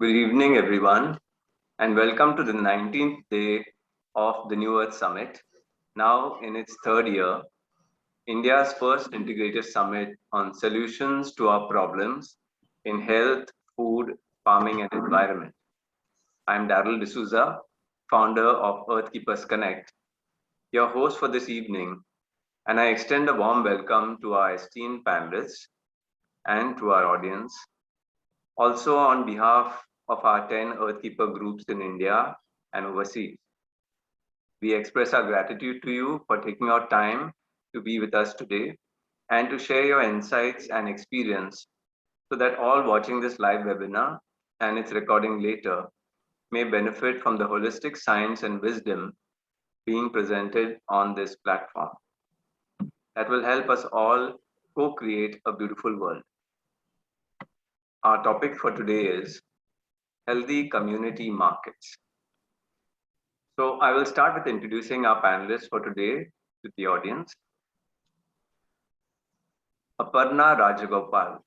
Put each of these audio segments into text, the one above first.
Good evening, everyone, and welcome to the 19th day of the New Earth Summit. Now, in its third year, India's first integrated summit on solutions to our problems in health, food, farming, and environment. I'm Daryl D'Souza, founder of Earthkeepers Connect, your host for this evening, and I extend a warm welcome to our esteemed panelists and to our audience. Also, on behalf of our 10 Earthkeeper groups in India and overseas, we express our gratitude to you for taking out time to be with us today and to share your insights and experience so that all watching this live webinar and its recording later may benefit from the holistic science and wisdom being presented on this platform that will help us all co-create a beautiful world. Our topic for today is healthy community markets. So I will start with introducing our panelists for today to the audience. Aparna Rajagopal.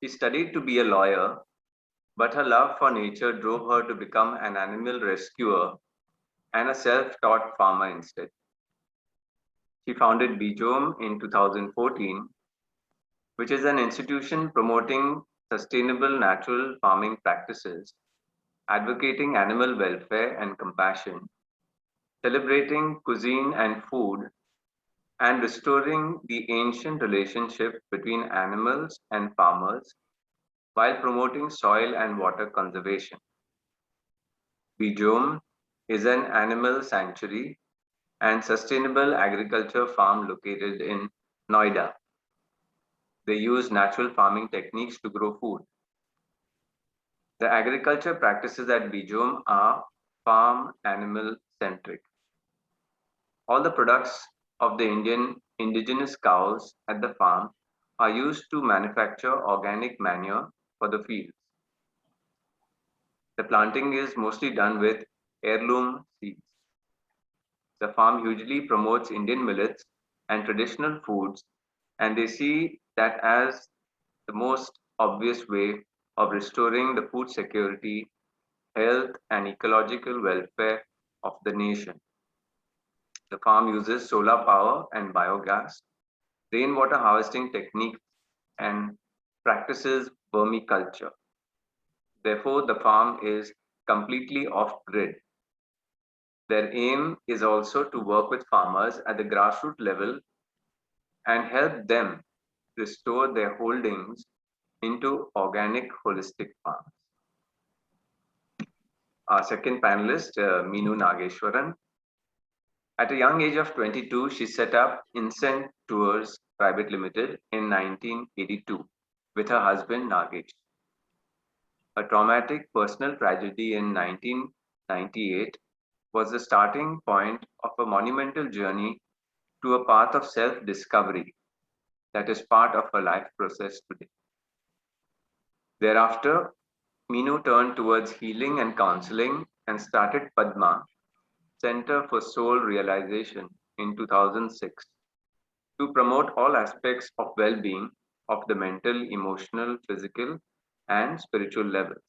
She studied to be a lawyer, but her love for nature drove her to become an animal rescuer and a self-taught farmer instead. She founded Bijom in 2014, which is an institution promoting sustainable natural farming practices, advocating animal welfare and compassion, celebrating cuisine and food, and restoring the ancient relationship between animals and farmers while promoting soil and water conservation. Bijom is an animal sanctuary and sustainable agriculture farm located in Noida. They use natural farming techniques to grow food. The agriculture practices at Bijom are farm animal centric. All the products of the Indian indigenous cows at the farm are used to manufacture organic manure for the fields. The planting is mostly done with heirloom seeds. The farm hugely promotes Indian millets and traditional foods, and they see that as the most obvious way of restoring the food security, health, and ecological welfare of the nation. The farm uses solar power and biogas, rainwater harvesting techniques, and practices vermiculture. Therefore, the farm is completely off grid. Their aim is also to work with farmers at the grassroots level and help them restore their holdings into organic holistic farms. Our second panelist, Meenu Nageshwaran. At a young age of 22, she set up Incent Tours Private Limited in 1982 with her husband Nagesh. A traumatic personal tragedy in 1998 was the starting point of a monumental journey to a path of self-discovery that is part of her life process today. Thereafter, Meenu turned towards healing and counseling and started Padma, Center for Soul Realization, in 2006 to promote all aspects of well-being of the mental, emotional, physical, and spiritual levels.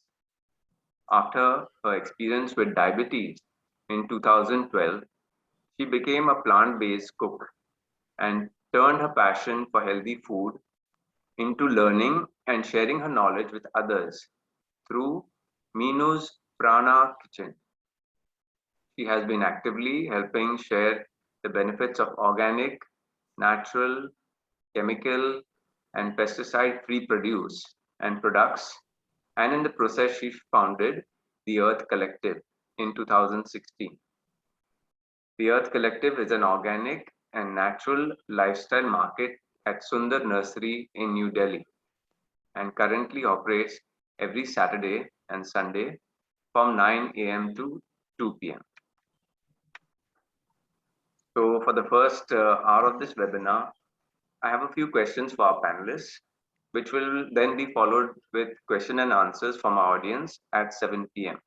After her experience with diabetes in 2012, she became a plant-based cook and turned her passion for healthy food into learning and sharing her knowledge with others through Meenu's Prana Kitchen. She has been actively helping share the benefits of organic, natural, chemical, and pesticide-free produce and products, and in the process she founded the Earth Collective in 2016. The Earth Collective is an organic and natural lifestyle market at Sundar Nursery in New Delhi and currently operates every Saturday and Sunday from 9 a.m. to 2 p.m. So for the first hour of this webinar, I have a few questions for our panelists, which will then be followed with question and answers from our audience at 7 p.m.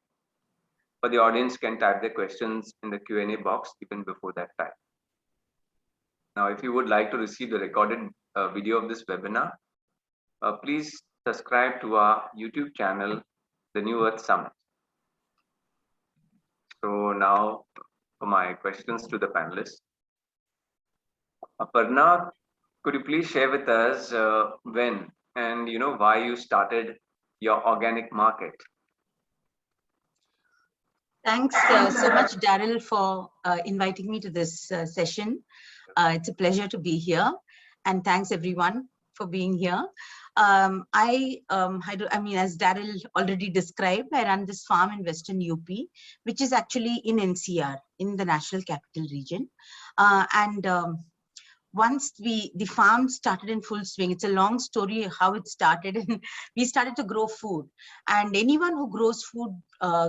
But the audience can type their questions in the Q&A box even before that time. Now, if you would like to receive the recorded video of this webinar, please subscribe to our YouTube channel the New Earth Summit. So now for my questions to the panelists. Aparna, could you please share with us when and why you started your organic market? Thanks so much, Daryl, for inviting me to this session. It's a pleasure to be here, and thanks everyone for being here. I mean, as Daryl already described, I run this farm in Western UP, which is actually in NCR, in the National Capital Region, and once the farm started in full swing. It's a long story how it started, and we started to grow food. And anyone who grows food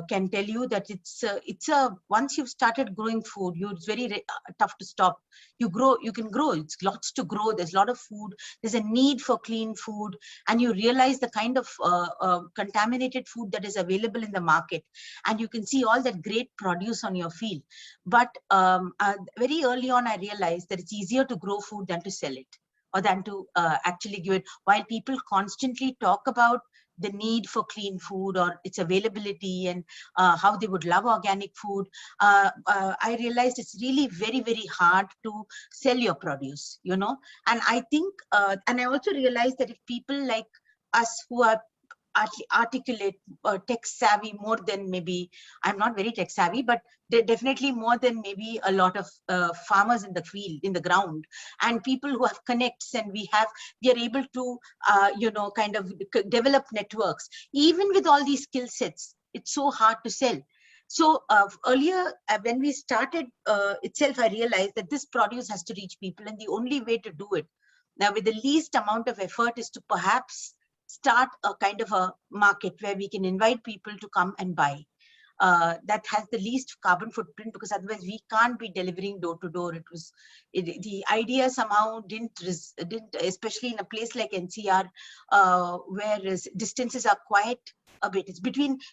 can tell you that it's a once you've started growing food, it's very tough to stop. You can grow. It's lots to grow. There's a lot of food. There's a need for clean food, and you realize the kind of contaminated food that is available in the market, and you can see all that great produce on your field. But very early on, I realized that it's easier to grow food than to sell it, or than to actually give it. While people constantly talk about the need for clean food or its availability and how they would love organic food, I realized it's really very, very hard to sell your produce, And I think, and I also realized that if people like us who are articulate, tech savvy more than maybe, I'm not very tech savvy, but they're definitely more than maybe a lot of farmers in the field, in the ground, and people who have connects, and we are able to, kind of develop networks. Even with all these skill sets, it's so hard to sell. So earlier, when we started itself, I realized that this produce has to reach people, and the only way to do it now with the least amount of effort is to perhaps start a kind of a market where we can invite people to come and buy. That has the least carbon footprint, because otherwise we can't be delivering door to door. The idea somehow didn't, especially in a place like NCR, where distances are quite a bit.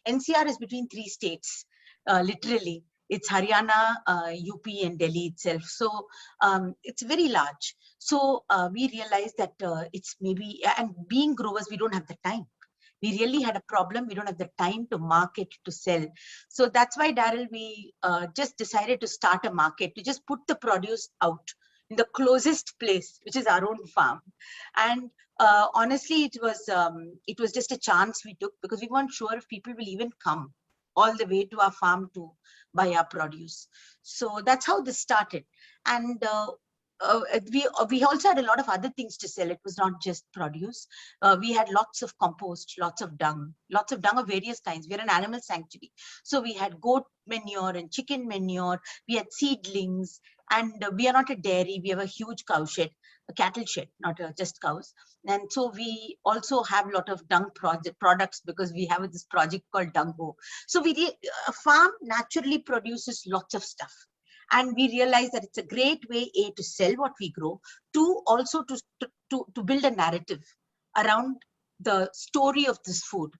NCR is between 3 states, literally. It's Haryana, UP, and Delhi itself. So it's very large. So we realized that it's maybe, and being growers, we don't have the time. We really had a problem. We don't have the time to market, to sell. So that's why, Daryl, we just decided to start a market, to just put the produce out in the closest place, which is our own farm. And honestly, it was just a chance we took, because we weren't sure if people will even come all the way to our farm to buy our produce. So that's how this started. And we also had a lot of other things to sell. It was not just produce. We had lots of compost, lots of dung of various kinds. We're an animal sanctuary. So we had goat manure and chicken manure. We had seedlings, and we are not a dairy. We have a huge cow shed, a cattle shed, not just cows. And so we also have a lot of dung products, because we have this project called Dungo. So a farm naturally produces lots of stuff. And we realize that it's a great way, A, to sell what we grow, 2, also to build a narrative around the story of this food.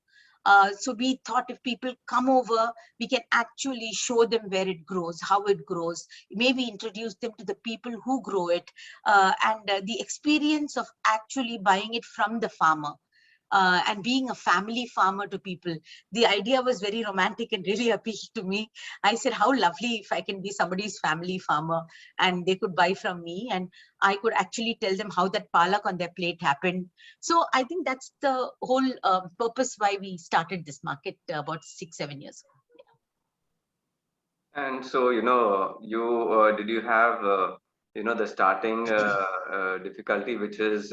So we thought if people come over, we can actually show them where it grows, how it grows, maybe introduce them to the people who grow it, and the experience of actually buying it from the farmer. And being a family farmer to people. The idea was very romantic and really appealed to me. I said, how lovely if I can be somebody's family farmer and they could buy from me, and I could actually tell them how that palak on their plate happened. So I think that's the whole purpose why we started this market about 6-7 years ago. And so, did you have, the starting difficulty, which is,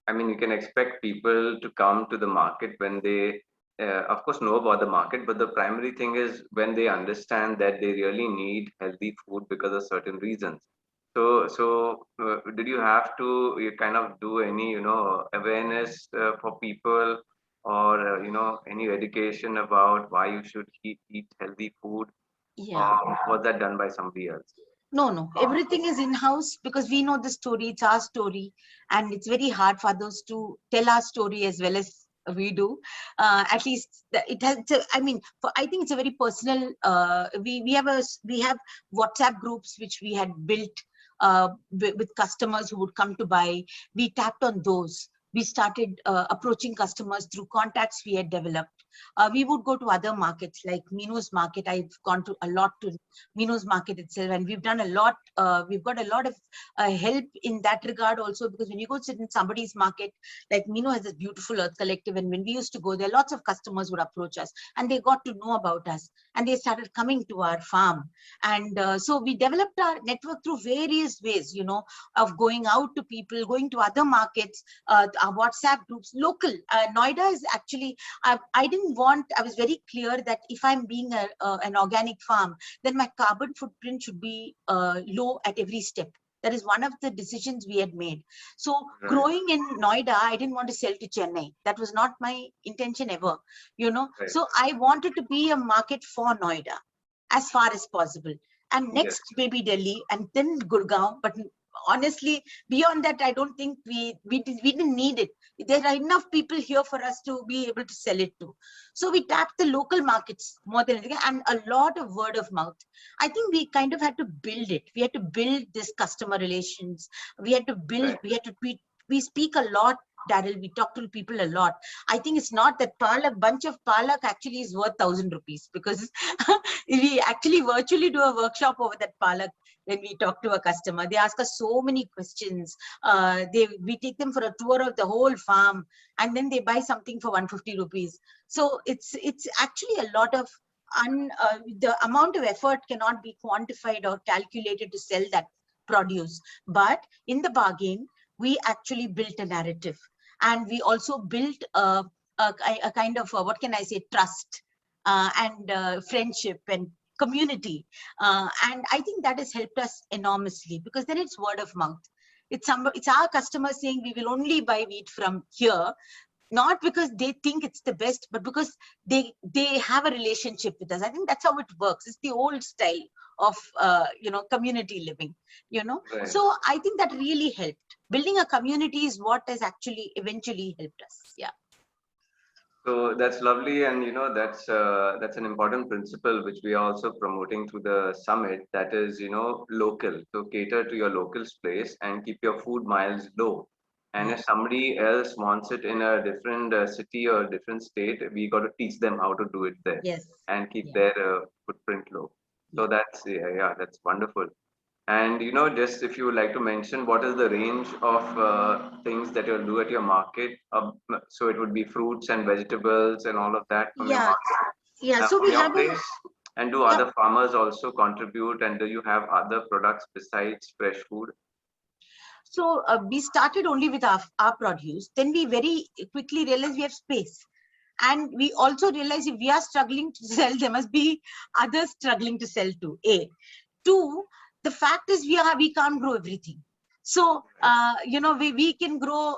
I mean, you can expect people to come to the market when they, of course, know about the market, but the primary thing is when they understand that they really need healthy food because of certain reasons. So did you have to kind of do any, awareness for people, or, any education about why you should eat healthy food? Yeah. Or was that done by somebody else? No. Everything is in-house, because we know the story. It's our story. And it's very hard for others to tell our story as well as we do. At least it has, I mean, I think it's a very personal, we have WhatsApp groups, which we had built with customers who would come to buy. We tapped on those we started approaching customers through contacts we had developed. We would go to other markets like Meenu's market. I've gone to a lot to Meenu's market itself, and we've done a lot. We've got a lot of help in that regard also, because when you go sit in somebody's market, like Meenu has this beautiful Earth Collective, and when we used to go there, lots of customers would approach us, and they got to know about us, and they started coming to our farm. And so we developed our network through various ways, you know, of going out to people, going to other markets, our WhatsApp groups, local. Noida is actually, I didn't want, I was very clear that if I'm being an organic farm, then my carbon footprint should be low at every step. That is one of the decisions we had made. So growing in Noida, I didn't want to sell to Chennai. That was not my intention ever, you know. So I wanted to be a market for Noida as far as possible. And next, maybe Delhi, and then Gurgaon. But honestly, beyond that, I don't think we didn't need it. There are enough people here for us to be able to sell it to. So we tapped the local markets more than anything, and a lot of word of mouth. I think we kind of had to build it. We had to build this customer relations. We had to build, we speak a lot, Daryl. We talk to people a lot. I think it's not that bunch of palak actually is worth 1,000 rupees, because we actually virtually do a workshop over that palak. When we talk to a customer, they ask us so many questions. We take them for a tour of the whole farm, and then they buy something for 150 rupees. So it's actually a lot of the amount of effort cannot be quantified or calculated to sell that produce. But in the bargain, we actually built a narrative, and we also built a kind of what can I say, trust and friendship and community, and I think that has helped us enormously, because then it's word of mouth. It's our customers saying we will only buy wheat from here, not because they think it's the best, but because they have a relationship with us. I think that's how it works. It's the old style of you know, community living, you know. So I think that really helped. Building a community is what has actually eventually helped us. Yeah. So that's lovely, and you know, that's an important principle which we are also promoting through the summit. That is, you know, local. So cater to your local place and keep your food miles low. And if somebody else wants it in a different city or different state, we got to teach them how to do it there, and keep their footprint low. So that's that's wonderful. And you know, just if you would like to mention, what is the range of things that you'll do at your market? So it would be fruits and vegetables and all of that from your market. So from we your have place. And do other farmers also contribute? And do you have other products besides fresh food? So we started only with our produce. Then we very quickly realized we have space. And we also realized if we are struggling to sell, there must be others struggling to sell too. Two, the fact is we can't grow everything. So, you know, we can grow,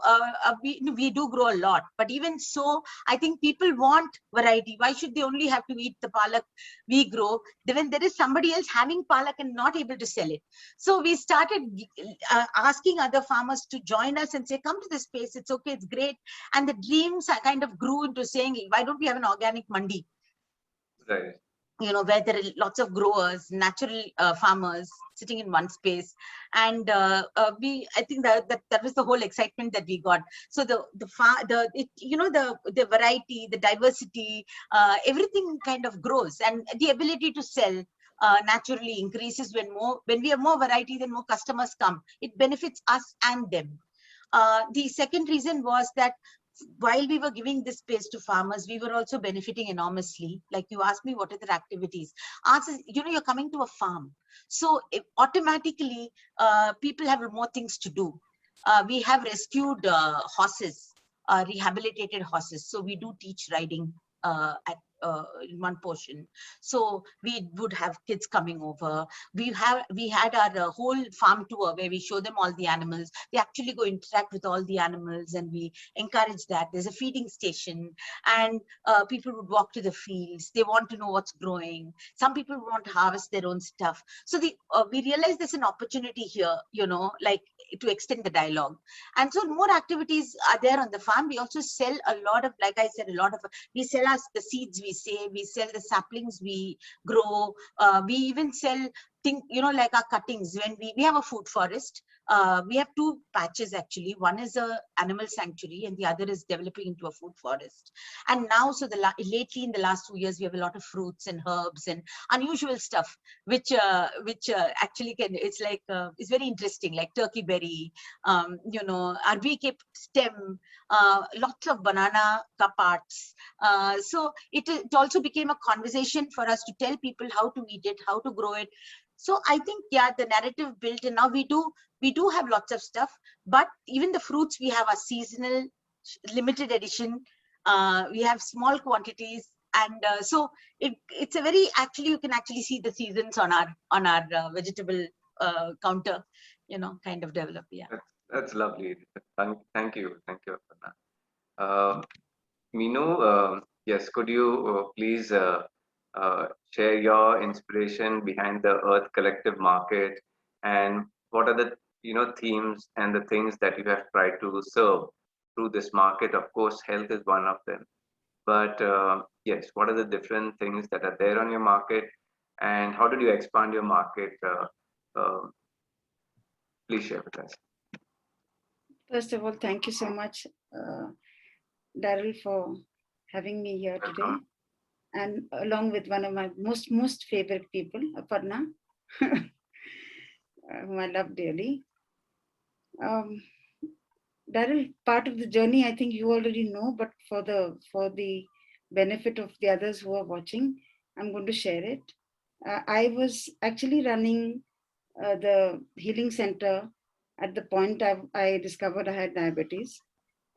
we do grow a lot, but even so, I think people want variety. Why should they only have to eat the palak we grow when there is somebody else having palak and not able to sell it? So we started asking other farmers to join us and say, come to this space. It's okay. It's great. And the dreams kind of grew into saying, why don't we have an organic mandi? Right. You know, where there are lots of growers, natural farmers sitting in one space. And I think that was the whole excitement that we got. So you know, the variety, the diversity, everything kind of grows, and the ability to sell naturally increases when we have more variety, then more customers come. It benefits us and them. The second reason was that while we were giving this space to farmers, we were also benefiting enormously. Like you asked me, what are their activities? Answer, you know, you're coming to a farm. So automatically, people have more things to do. We have rescued horses, rehabilitated horses. So we do teach riding in one portion. So we would have kids coming over. We had our whole farm tour where we show them all the animals. They actually go interact with all the animals, and we encourage that. There's a feeding station, and people would walk to the fields. They want to know what's growing. Some people want to harvest their own stuff. So we realize there's an opportunity here, you know, like to extend the dialogue. And so more activities are there on the farm. We also sell a lot of, like I said, we sell the seeds we save, we sell the saplings we grow. We even sell think, like our cuttings, when we have a food forest, we have two patches actually. One is a animal sanctuary and the other is developing into a food forest. And now, so lately in the last 2 years, we have a lot of fruits and herbs and unusual stuff, which actually it's like, it's very interesting, like turkey berry, RBK stem, lots of banana parts. So it also became a conversation for us to tell people how to eat it, how to grow it. So I think, yeah, the narrative built, and now we do have lots of stuff, but even the fruits we have are seasonal, limited edition. We have small quantities, and so it's a very, actually you can actually see the seasons on our vegetable counter, kind of develop. Yeah, That's lovely. Thank you, Aparna. Meenu, yes, could you please share your inspiration behind the Earth Collective Market, and what are the themes and the things that you have tried to serve through this market? Of course, health is one of them, but yes, what are the different things that are there on your market, and how did you expand your market? Uh, please share with us. First of all, thank you so much, Daryl, for having me here today, and along with one of my most favorite people, Aparna, whom I love dearly. Daryl, part of the journey, I think you already know, but for the benefit of the others who are watching, I'm going to share it. I was actually running the healing center at the point I discovered I had diabetes,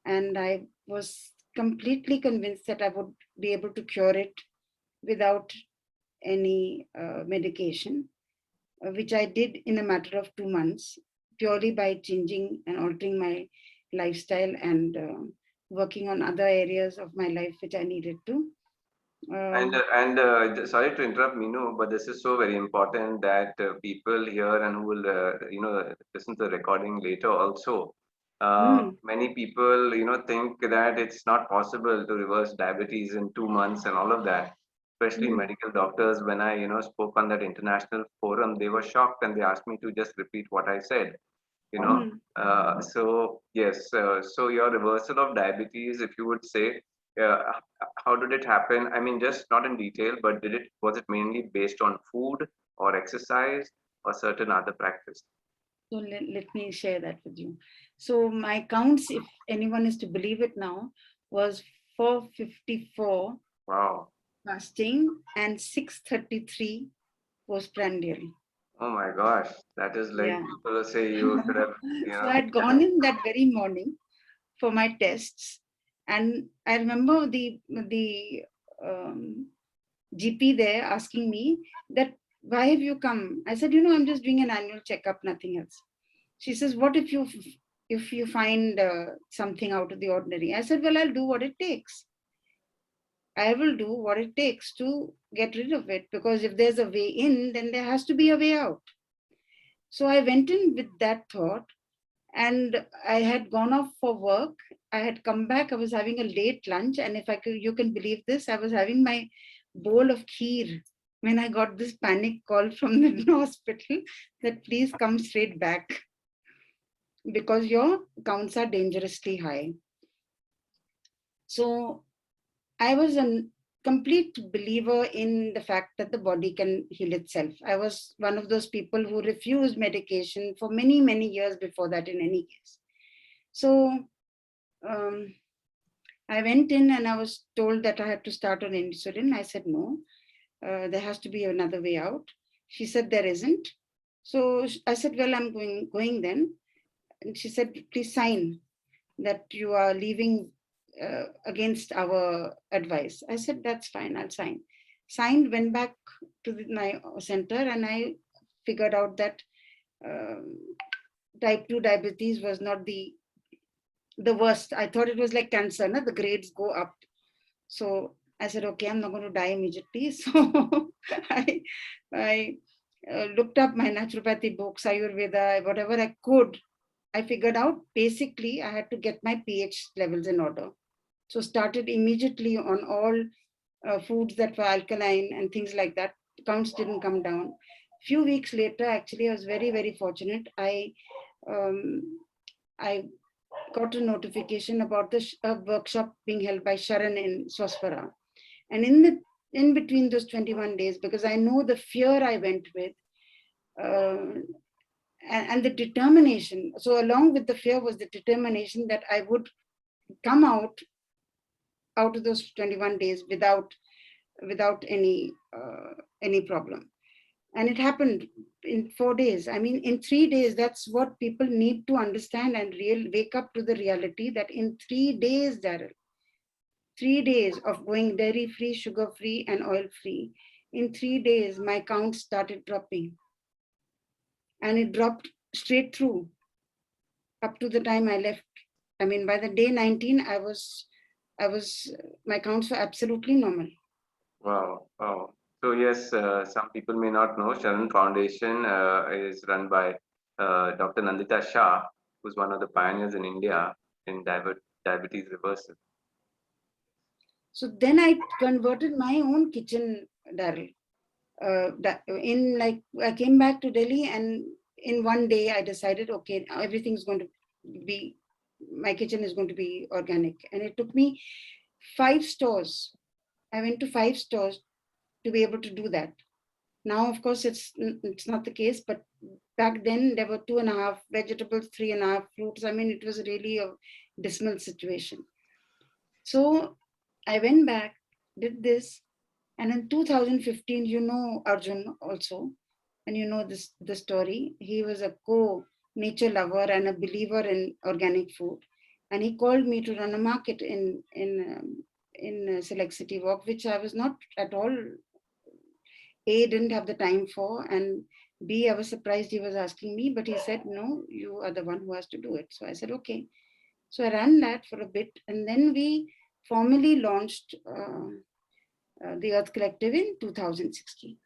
and I was completely convinced that I would be able to cure it without any medication, which I did in a matter of 2 months, purely by changing and altering my lifestyle and working on other areas of my life which I needed to. Sorry to interrupt, Meenu, but this is so very important that people here and who will listen to the recording later also. Many people think that it's not possible to reverse diabetes in 2 months and all of that. Especially medical doctors, when I spoke on that international forum, they were shocked and they asked me to just repeat what I said. So yes, so your reversal of diabetes, if you would say, uh, how did it happen? I mean, just not in detail, but was it mainly based on food or exercise or certain other practice? So let me share that with you. So my counts, if anyone is to believe it now, was 454 Wow. fasting and 633 postprandial. Oh my gosh, that is like Yeah. people say you should have, So I'd gone in that very morning for my tests, and I remember the GP there asking me that, why have you come? I said, I'm just doing an annual checkup, nothing else. She says, what if you find something out of the ordinary? I said, well, I'll do what it takes. I will do what it takes to get rid of it, because if there's a way in, then there has to be a way out. So I went in with that thought, and I had gone off for work. I had come back. I was having a late lunch, and you can believe this, I was having my bowl of kheer when I got this panic call from the hospital that please come straight back because your counts are dangerously high. So I was a complete believer in the fact that the body can heal itself. I was one of those people who refused medication for many, many years before that, in any case. So I went in and I was told that I had to start on insulin. I said, no, there has to be another way out. She said, there isn't. So I said, well, I'm going then. And she said, please sign that you are leaving against our advice. I said, that's fine, I'll sign. Signed, went back to my center, and I figured out that type 2 diabetes was not the worst. I thought it was like cancer, the grades go up. So I said, okay, I'm not going to die immediately. So I looked up my naturopathy books, Ayurveda, whatever I could. I figured out basically I had to get my pH levels in order. So started immediately on all foods that were alkaline and things like that. Counts didn't come down. Few weeks later, actually, I was very, very fortunate. Um, I got a notification about a workshop being held by Sharan in Swaswara. And in between those 21 days, because I know the fear I went with, uh, and the determination. So along with the fear was the determination that I would come out of those 21 days without any problem. And it happened in 4 days. I mean, in 3 days, that's what people need to understand and wake up to the reality that in 3 days, Daryl, 3 days of going dairy free, sugar free, and oil free, in 3 days, my count started dropping. And it dropped straight through up to the time I left. I mean, by the day 19, my counts were absolutely normal. Wow. Wow. So yes, some people may not know Sharan Foundation is run by Dr. Nandita Shah, who's one of the pioneers in India in diabetes reversal. So then I converted my own kitchen, Daryl. I came back to Delhi, and in one day I decided, okay, everything's going to be, my kitchen is going to be organic. And it took me 5 stores. I went to 5 stores to be able to do that. Now, of course, it's not the case, but back then there were 2.5 vegetables, 3.5 fruits. I mean, it was really a dismal situation. So I went back, did this, and in 2015, you know Arjun also, and you know the story. He was a nature lover and a believer in organic food, and he called me to run a market in Select City Walk, which I was not at all. A, didn't have the time for, and B, I was surprised he was asking me, but he said, no, you are the one who has to do it. So I said, okay. So I ran that for a bit, and then we formally launched the Earth Collective in 2016.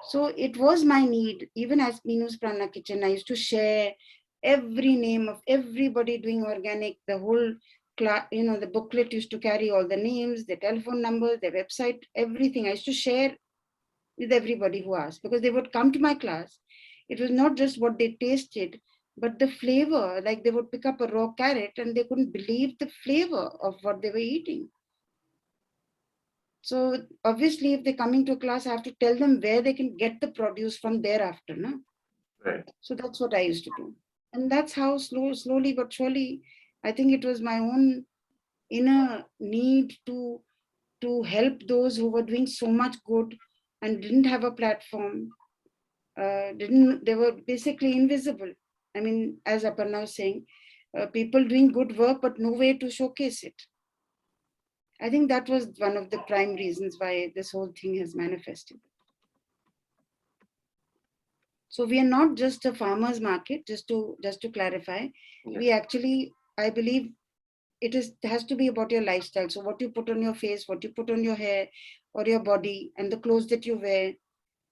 So it was my need, even as Meenu's Prana Kitchen, I used to share every name of everybody doing organic, the whole class, the booklet used to carry all the names, their telephone numbers, their website, everything. I used to share with everybody who asked, because they would come to my class. It was not just what they tasted, but the flavor. Like, they would pick up a raw carrot and they couldn't believe the flavor of what they were eating. So obviously, if they're coming to a class, I have to tell them where they can get the produce from thereafter. No? Right. So that's what I used to do. And that's how slowly but surely, I think it was my own inner need to help those who were doing so much good and didn't have a platform. They were basically invisible. I mean, as Aparna was saying, people doing good work, but no way to showcase it. I think that was one of the prime reasons why this whole thing has manifested. So we are not just a farmer's market, just to clarify. Yes. We actually, I believe, it has to be about your lifestyle. So what you put on your face, what you put on your hair or your body, and the clothes that you wear,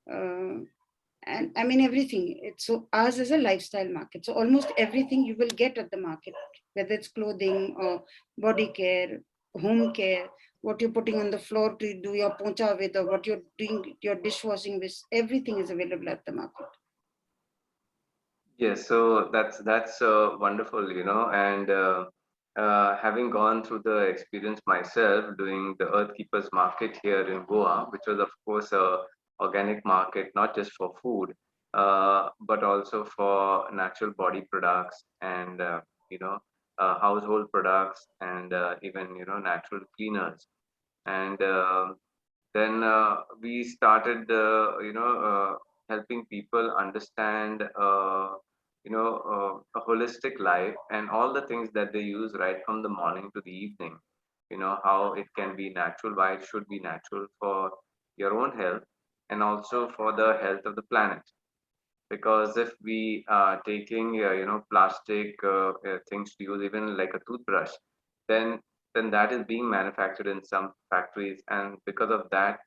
and I mean everything. So ours is a lifestyle market. So almost everything you will get at the market, whether it's clothing or body care, home care, what you're putting on the floor to do your poncha with, or what you're doing your dishwashing with, everything is available at the market. Yes, so that's wonderful, and having gone through the experience myself doing the Earth Keepers market here in Goa, which was of course a organic market, not just for food, but also for natural body products and household products and even natural cleaners. And then we started helping people understand a holistic life and all the things that they use right from the morning to the evening, how it can be natural, why it should be natural for your own health and also for the health of the planet. Because if we are taking plastic things to use, even like a toothbrush, then that is being manufactured in some factories, and because of that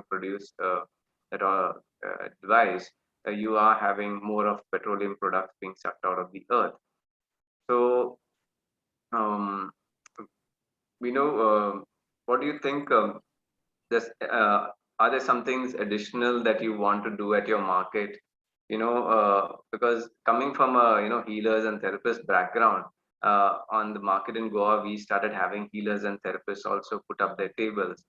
produced that device, you are having more of petroleum products being sucked out of the earth. So we know, what do you think, this are there some things additional that you want to do at your market? Because coming from a healers and therapist background, on the market in Goa, we started having healers and therapists also put up their tables,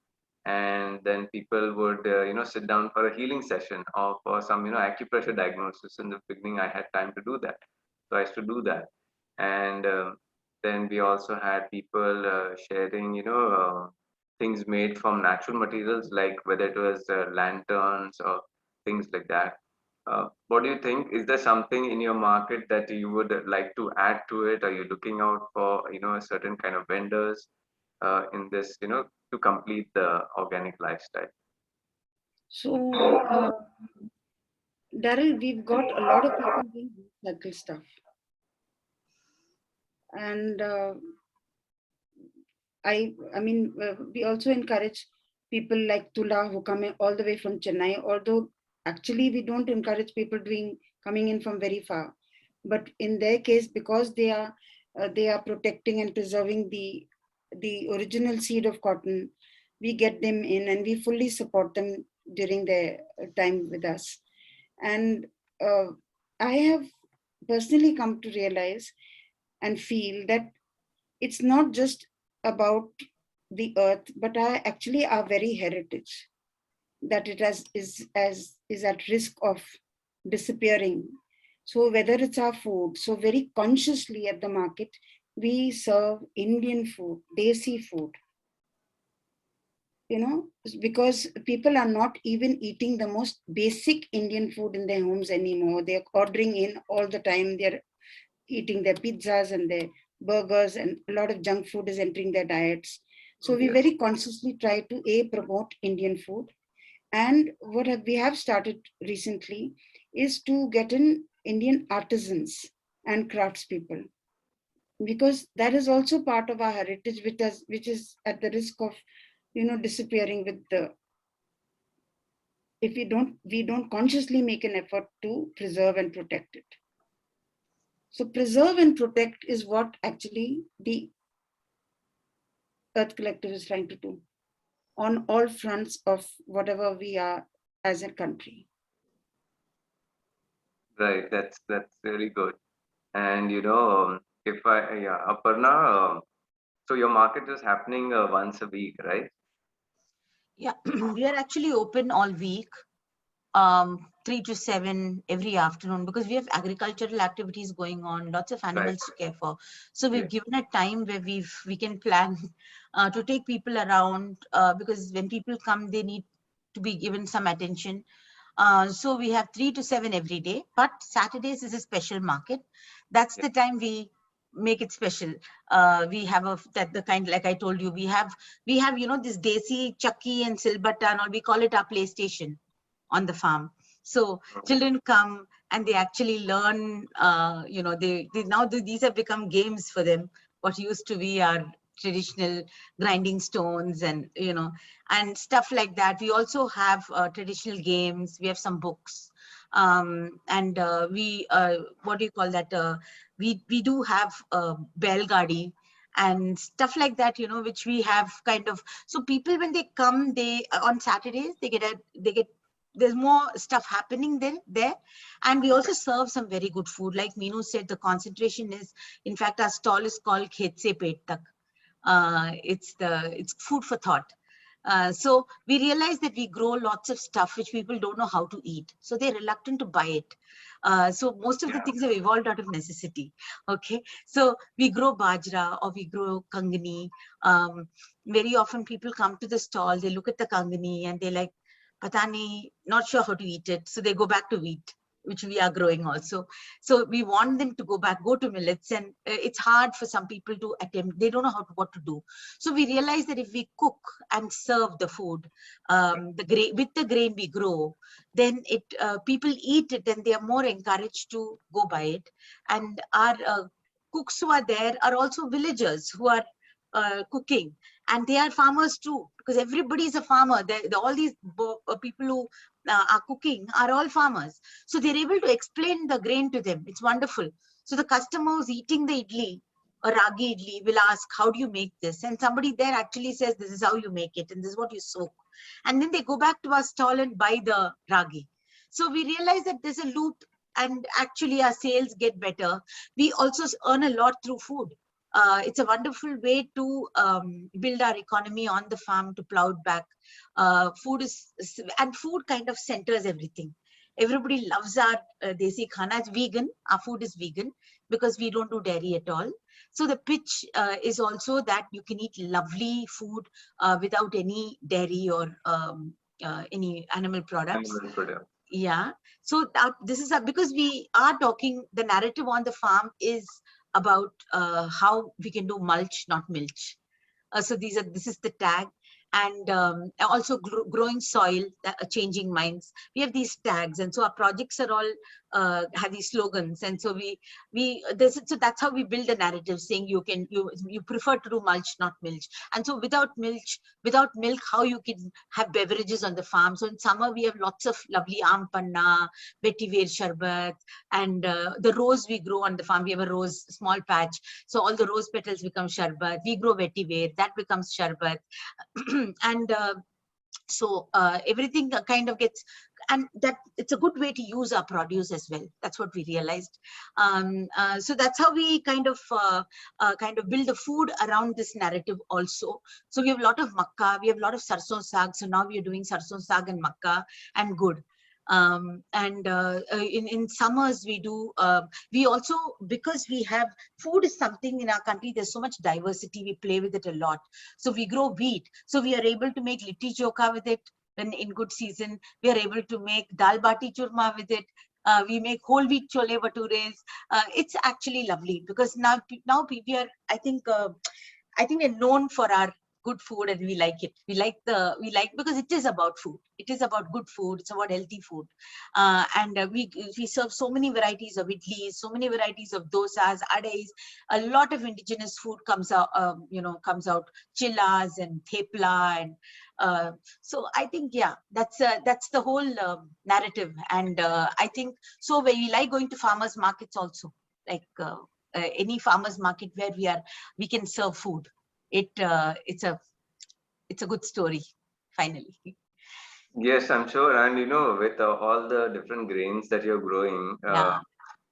and then people would sit down for a healing session or for some acupressure diagnosis. In the beginning, I had time to do that, so I used to do that, and then we also had people sharing things made from natural materials, like whether it was lanterns or things like that. What do you think? Is there something in your market that you would like to add to it? Are you looking out for a certain kind of vendors in this to complete the organic lifestyle? So, Daryl, we've got a lot of people doing cycle stuff. And I mean, we also encourage people like Tula who come in all the way from Chennai, although actually we don't encourage people coming in from very far. But in their case, because they are protecting and preserving the original seed of cotton, we get them in and we fully support them during their time with us. And I have personally come to realize and feel that it's not just about the earth, but actually our very heritage, that is at risk of disappearing. So whether it's our food, so very consciously at the market, we serve Indian food, desi food, because people are not even eating the most basic Indian food in their homes anymore. They're ordering in all the time. They're eating their pizzas and their burgers, and a lot of junk food is entering their diets. So we very consciously try to promote Indian food. And what we have started recently is to get in Indian artisans and craftspeople, because that is also part of our heritage, which is at the risk of disappearing with the if we don't consciously make an effort to preserve and protect it. So preserve and protect is what actually the Earth Collective is trying to do on all fronts of whatever we are as a country. Right, that's very good. And if Aparna, so your market is happening once a week, right? Yeah, we are actually open all week, 3 to 7 every afternoon, because we have agricultural activities going on, lots of animals to care for. So we've given a time where we can plan to take people around, because when people come, they need to be given some attention. So we have 3 to 7 every day, but Saturdays is a special market. That's the time we make it special. We have the kind, like I told you, we have this desi chakki and silbata and all. We call it our PlayStation on the farm. So children come and they actually learn. They now these have become games for them. What used to be our traditional grinding stones and and stuff like that. We also have traditional games. We have some books, and we what do you call that? We do have Belgadi and stuff like that, which we have kind of. So people, when they come, they on Saturdays they get there's more stuff happening there, and we also serve some very good food. Like Meenu said, the concentration is, in fact, our stall is called Khet Se Pet Tak. It's food for thought. So we realize that we grow lots of stuff which people don't know how to eat, so they're reluctant to buy it. So most of the things have evolved out of necessity. Okay, so we grow bajra or we grow kangani. Very often people come to the stall, they look at the kangani and they're like, "Pata nahi, not sure how to eat it," so they go back to wheat, which we are growing also. So we want them to go to millets, and it's hard for some people to attempt. They don't know what to do. So we realize that if we cook and serve the food, with the grain we grow, then people eat it and they are more encouraged to go buy it. And our cooks who are there are also villagers who are cooking, and they are farmers too, because everybody is a farmer. All these people who are cooking are all farmers, so they're able to explain the grain to them. It's wonderful. So the customer who's eating the idli a ragi idli, will ask, how do you make this? And somebody there actually says, this is how you make it, and this is what you soak. And then they go back to our stall and buy the ragi. So we realize that there's a loop, and actually our sales get better. We also earn a lot through food. It's a wonderful way to build our economy on the farm, to plow it back. And food kind of centers everything. Everybody loves our desi khana. It's vegan. Our food is vegan because we don't do dairy at all. So the pitch is also that you can eat lovely food without any dairy or any animal products. Animal product. Yeah. So this is because we are talking, the narrative on the farm is about how we can do mulch, not milch. So this is the tag. And also growing soil, changing minds. We have these tags, and so our projects are all have these slogans. And so so that's how we build a narrative, saying you prefer to do mulch, not milk. And so without milk, how you can have beverages on the farm. So in summer we have lots of lovely aam panna, vetiver sharbat, and the rose we grow on the farm. We have a rose small patch, so all the rose petals become sharbat. We grow vetiver, that becomes sharbat. And so everything kind of gets, and that it's a good way to use our produce as well. That's what we realized. So that's how we kind of build the food around this narrative also. So we have a lot of makka, we have a lot of sarson saag. So now we are doing sarson saag and makka and good. In summers we do, we also, because we have food is something in our country, there's so much diversity, we play with it a lot. So we grow wheat, so we are able to make litti chokha with it when in good season. We are able to make dal bati churma with it. We make whole wheat chole bhatures. It's actually lovely because now we are, I think we're known for our good food, and we like it. We like because it is about food. It is about good food. It's about healthy food. We serve so many varieties of idlis, so many varieties of dosas, adais. A lot of indigenous food comes out, chillas and thepla. And so I think, yeah, that's the whole narrative. And I think, so we like going to farmers markets also, like any farmers market where we can serve food. It's a good story, finally. Yes, I'm sure. And with all the different grains that you're growing, Yeah.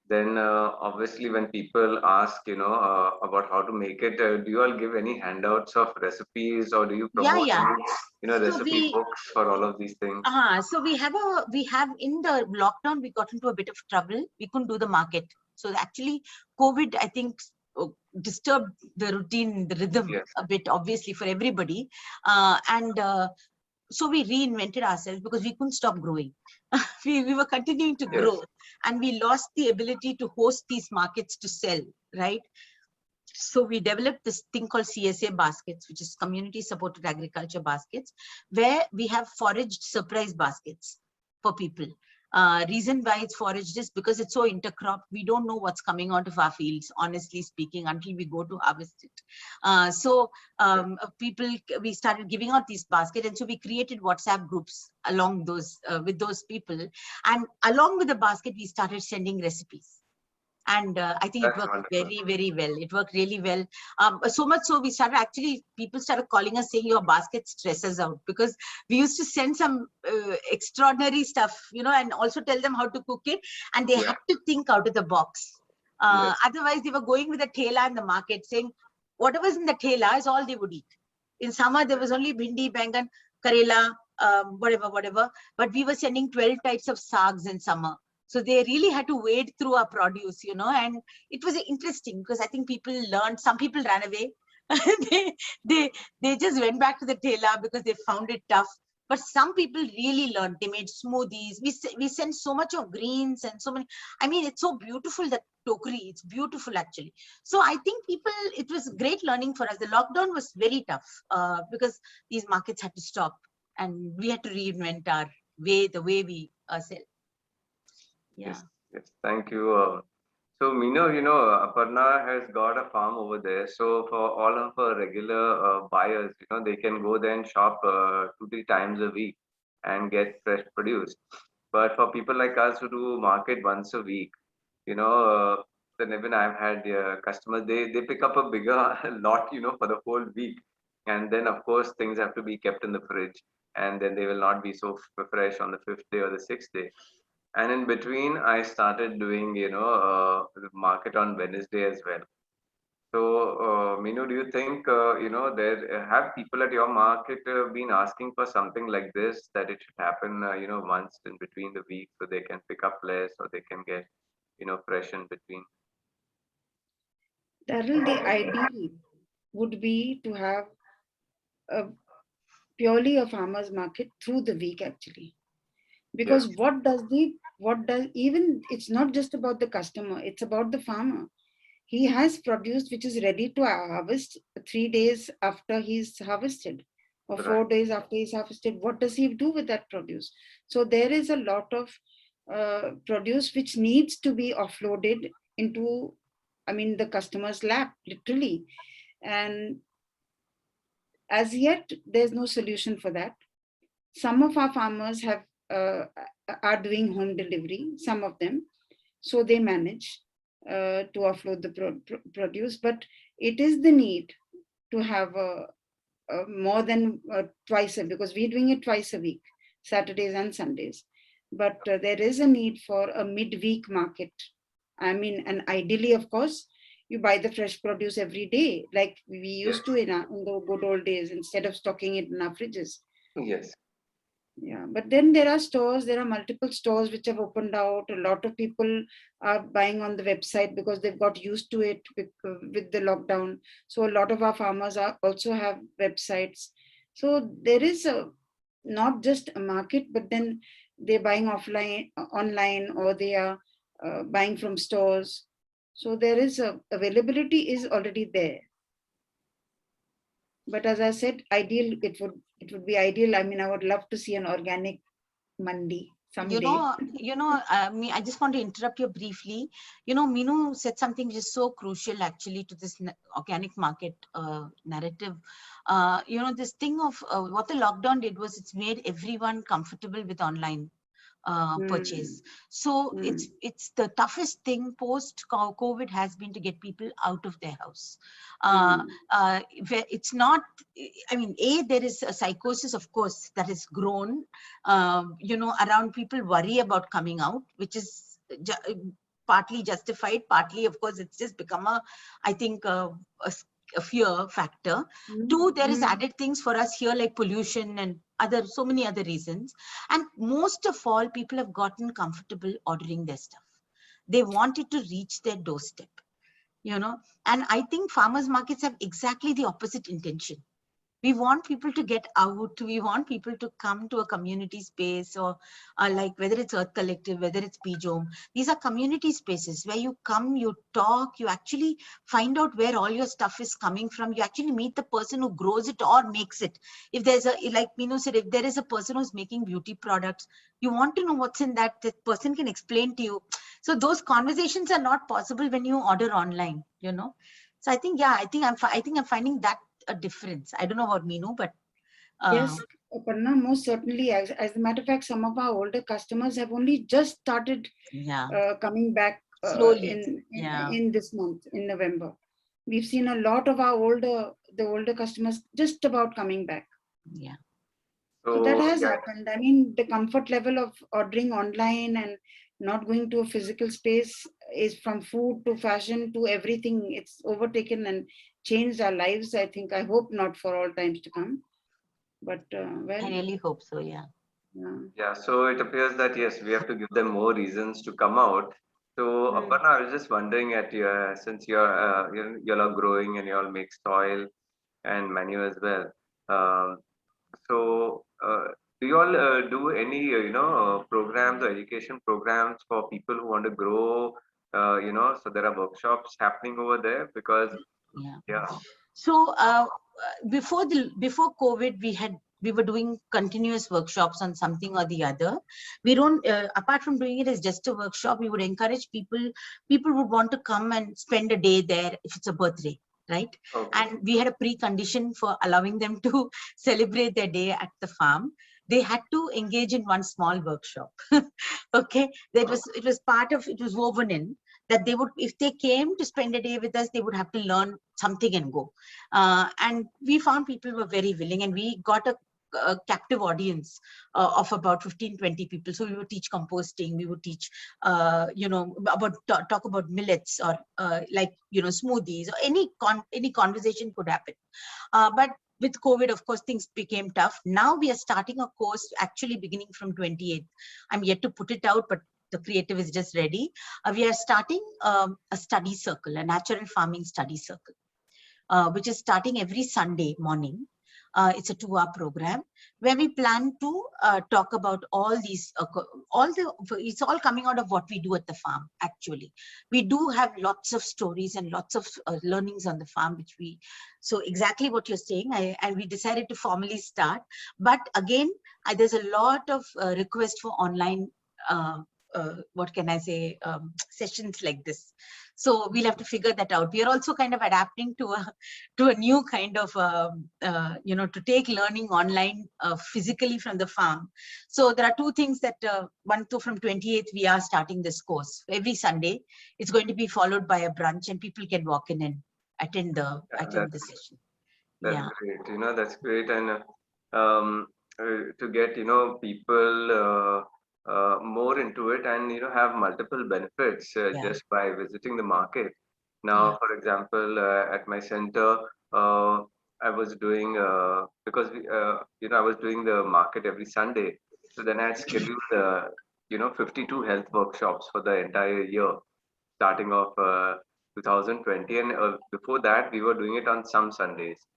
then obviously when people ask, about how to make it, do you all give any handouts of recipes, or do you promote Yeah. any, So recipe books for all of these things? so we have in the lockdown, we got into a bit of trouble. We couldn't do the market. So actually, COVID, I think, disturbed the routine, the rhythm Yes. a bit, obviously, for everybody. So we reinvented ourselves because we couldn't stop growing. we were continuing to grow, Yes. and we lost the ability to host these markets to sell, right? So we developed this thing called CSA baskets, which is community supported agriculture baskets, where we have foraged surprise baskets for people. Reason why it's foraged is because it's so intercrop. We don't know what's coming out of our fields, honestly speaking, until we go to harvest it. We started giving out these baskets, and so we created WhatsApp groups along those with those people, and along with the basket, we started sending recipes. And I think it That's worked wonderful. very, very well. It worked really well. So much so, people started calling us saying your basket stresses out, because we used to send some extraordinary stuff, and also tell them how to cook it. And they had to think out of the box. Yes. Otherwise, they were going with the thela in the market, saying whatever's in the thela is all they would eat. In summer, there was only bhindi, bangan, karela, whatever. But we were sending 12 types of sags in summer. So they really had to wade through our produce, and it was interesting because I think people learned. Some people ran away. they just went back to the thela because they found it tough. But some people really learned. They made smoothies. We sent so much of greens and so many. I mean, it's so beautiful, that tokri. It's beautiful, actually. So I think it was great learning for us. The lockdown was very tough because these markets had to stop, and we had to reinvent the way we sell. Yeah. Yes. Thank you. So, Meenu, Aparna has got a farm over there. So, for all of her regular buyers, they can go there and shop 2-3 times a week and get fresh produce. But for people like us who do market once a week, you know, uh, and even I've had customers, they pick up a bigger lot, for the whole week. And then, of course, things have to be kept in the fridge. And then they will not be so fresh on the fifth day or the sixth day. And in between, I started doing, the market on Wednesday as well. So, Meenu, do you think, there have people at your market been asking for something like this, that it should happen, once in between the week so they can pick up less or they can get, fresh in between? Darrell, the ideal would be to have a purely a farmer's market through the week actually. Yes, Because even it's not just about the customer, it's about the farmer. He has produce which is ready to harvest 3 days after he's harvested or right. 4 days after he's harvested. What does he do with that produce? So there is a lot of produce which needs to be offloaded into, I mean, the customer's lap, literally. And as yet, there's no solution for that. Some of our farmers are doing home delivery, some of them, so they manage to offload the produce. But it is the need to have more than twice because we're doing it twice a week, Saturdays and Sundays. But there is a need for a midweek market. I mean, and ideally, of course, you buy the fresh produce every day, like we Yes, used to in the good old days, instead of stocking it in our fridges. yes, Yeah, but then there are multiple stores which have opened out. A lot of people are buying on the website because they've got used to it with the lockdown. So a lot of our farmers also have websites. So there is not just a market, but then they're buying online, or they are buying from stores. So there is availability is already there. But as I said, ideal, it would be ideal. I mean, I would love to see an organic Mandi someday. I just want to interrupt you briefly. Meenu said something which is so crucial actually to this organic market narrative. This thing of what the lockdown did was it's made everyone comfortable with online purchase. So it's the toughest thing post COVID has been to get people out of their house. It's not, I mean, there is a psychosis, of course, that has grown, around people worry about coming out, which is partly justified, partly, of course, it's just become I think, a fear factor. Two, there is added things for us here like pollution and so many other reasons. And most of all, people have gotten comfortable ordering their stuff. They want it to reach their doorstep, and I think farmers markets have exactly the opposite intention. We want people to get out. We want people to come to a community space, or like whether it's Earth Collective, whether it's Pijom. These are community spaces where you come, you talk, you actually find out where all your stuff is coming from. You actually meet the person who grows it or makes it. If there's like Meenu said, if there is a person who's making beauty products, you want to know what's in that person can explain to you. So those conversations are not possible when you order online, So I think, I think I'm finding that a difference. I don't know about Meenu, but Yes, Aparna, most certainly. As a matter of fact, some of our older customers have only just started coming back slowly. in this month, in November. We've seen a lot of our older customers just about coming back. Yeah. So that has happened. I mean, the comfort level of ordering online and not going to a physical space is, from food to fashion to everything. It's overtaken and changed our lives. I think, I hope not for all times to come. But I really hope so. Yeah. Yeah. So it appears that yes, we have to give them more reasons to come out. So Aparna, I was just wondering at your, since you're all growing and you all make soil and manure as well. Um, so do you all do any programs or education programs for people who want to grow? So there are workshops happening over there because yeah. So before COVID, we were doing continuous workshops on something or the other. We don't, apart from doing it as just a workshop, we would encourage people would want to come and spend a day there if it's a birthday, right? Okay. And we had a precondition for allowing them to celebrate their day at the farm. They had to engage in one small workshop. Okay, it was woven in that they would, if they came to spend a day with us, they would have to learn something and go. And we found people were very willing, and we got a captive audience of about 15-20 people. So we would teach composting, we would teach about talk about millets, or smoothies, or any conversation could happen. But with COVID, of course, things became tough. Now we are starting a course actually beginning from 28th. I'm yet to put it out, but the creative is just ready. We are starting a study circle, a natural farming study circle, which is starting every Sunday morning. It's a 2-hour program where we plan to talk about all these, it's all coming out of what we do at the farm. Actually, we do have lots of stories and lots of learnings on the farm, so exactly what you're saying, and we decided to formally start. But again, there's a lot of request for online, what can I say, sessions like this. So we'll have to figure that out. We are also kind of adapting to a new kind of, to take learning online physically from the farm. So there are two things that, from 28th, we are starting this course. Every Sunday, it's going to be followed by a brunch, and people can walk in and attend the session. That's great. That's great. And to get, people more into it, and, have multiple benefits just by visiting the market. Now, for example, at my center, I was doing, because, I was doing the market every Sunday. So then I had scheduled, 52 health workshops for the entire year, starting off 2020. And before that, we were doing it on some Sundays.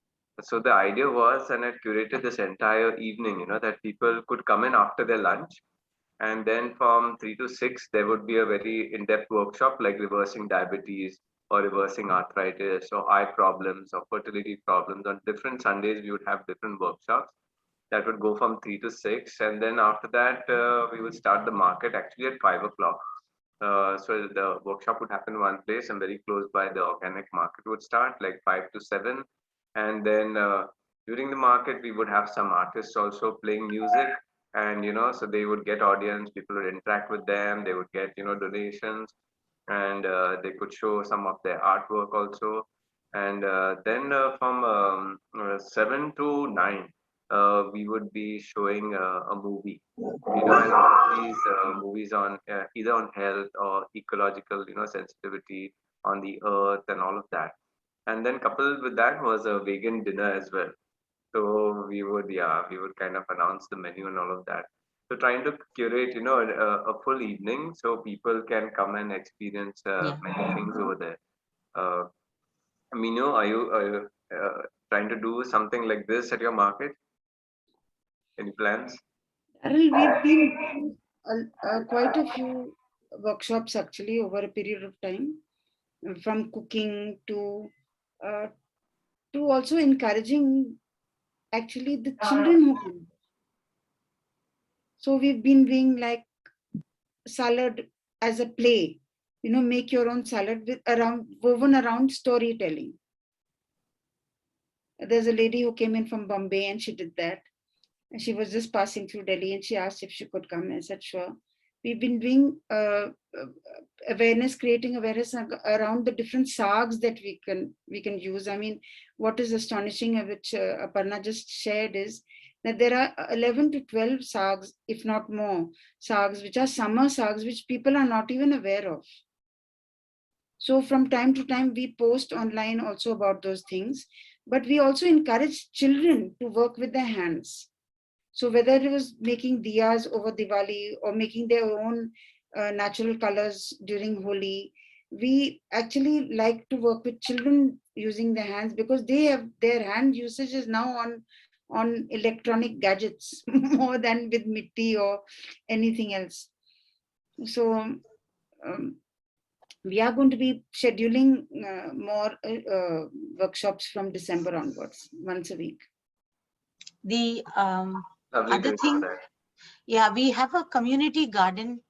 So the idea was, and I curated this entire evening, that people could come in after their lunch. And then from 3 to 6, there would be a very in-depth workshop like reversing diabetes or reversing arthritis or eye problems or fertility problems. On different Sundays, we would have different workshops that would go from 3 to 6. And then after that, we would start the market actually at 5 o'clock. So the workshop would happen in one place, and very close by the organic market would start like 5 to 7. And then during the market, we would have some artists also playing music. And, so they would get audience, people would interact with them, they would get, donations, and they could show some of their artwork also. And then from 7 to 9, we would be showing a movie, and all these movies on either on health or ecological, sensitivity on the earth and all of that. And then coupled with that was a vegan dinner as well. So we would kind of announce the menu and all of that. So trying to curate, a full evening so people can come and experience many things over there. Meenu, are you trying to do something like this at your market? Any plans? Arul, we've been quite a few workshops actually over a period of time, from cooking to also encouraging actually the children who come. So we've been doing like salad as a play, make your own salad woven around storytelling. There's a lady who came in from Bombay and she did that. And she was just passing through Delhi and she asked if she could come. I said, sure. We've been doing creating awareness around the different sags that we can use. I mean, what is astonishing, which Aparna just shared, is that there are 11 to 12 sags, if not more, sags, which are summer sags, which people are not even aware of. So from time to time, we post online also about those things, but we also encourage children to work with their hands. So whether it was making diyas over Diwali or making their own natural colors during Holi, we actually like to work with children using their hands, because their hand usage is now on electronic gadgets more than with mitti or anything else. So we are going to be scheduling more workshops from December onwards, once a week. The other thing, we have a community garden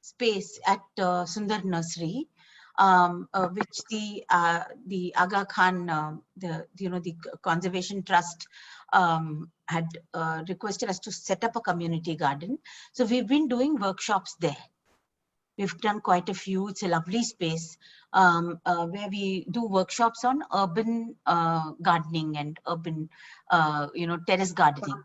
space at Sundar Nursery, which the Aga Khan, the Conservation Trust had requested us to set up a community garden. So we've been doing workshops there. We've done quite a few. It's a lovely space where we do workshops on urban gardening and urban, terrace gardening.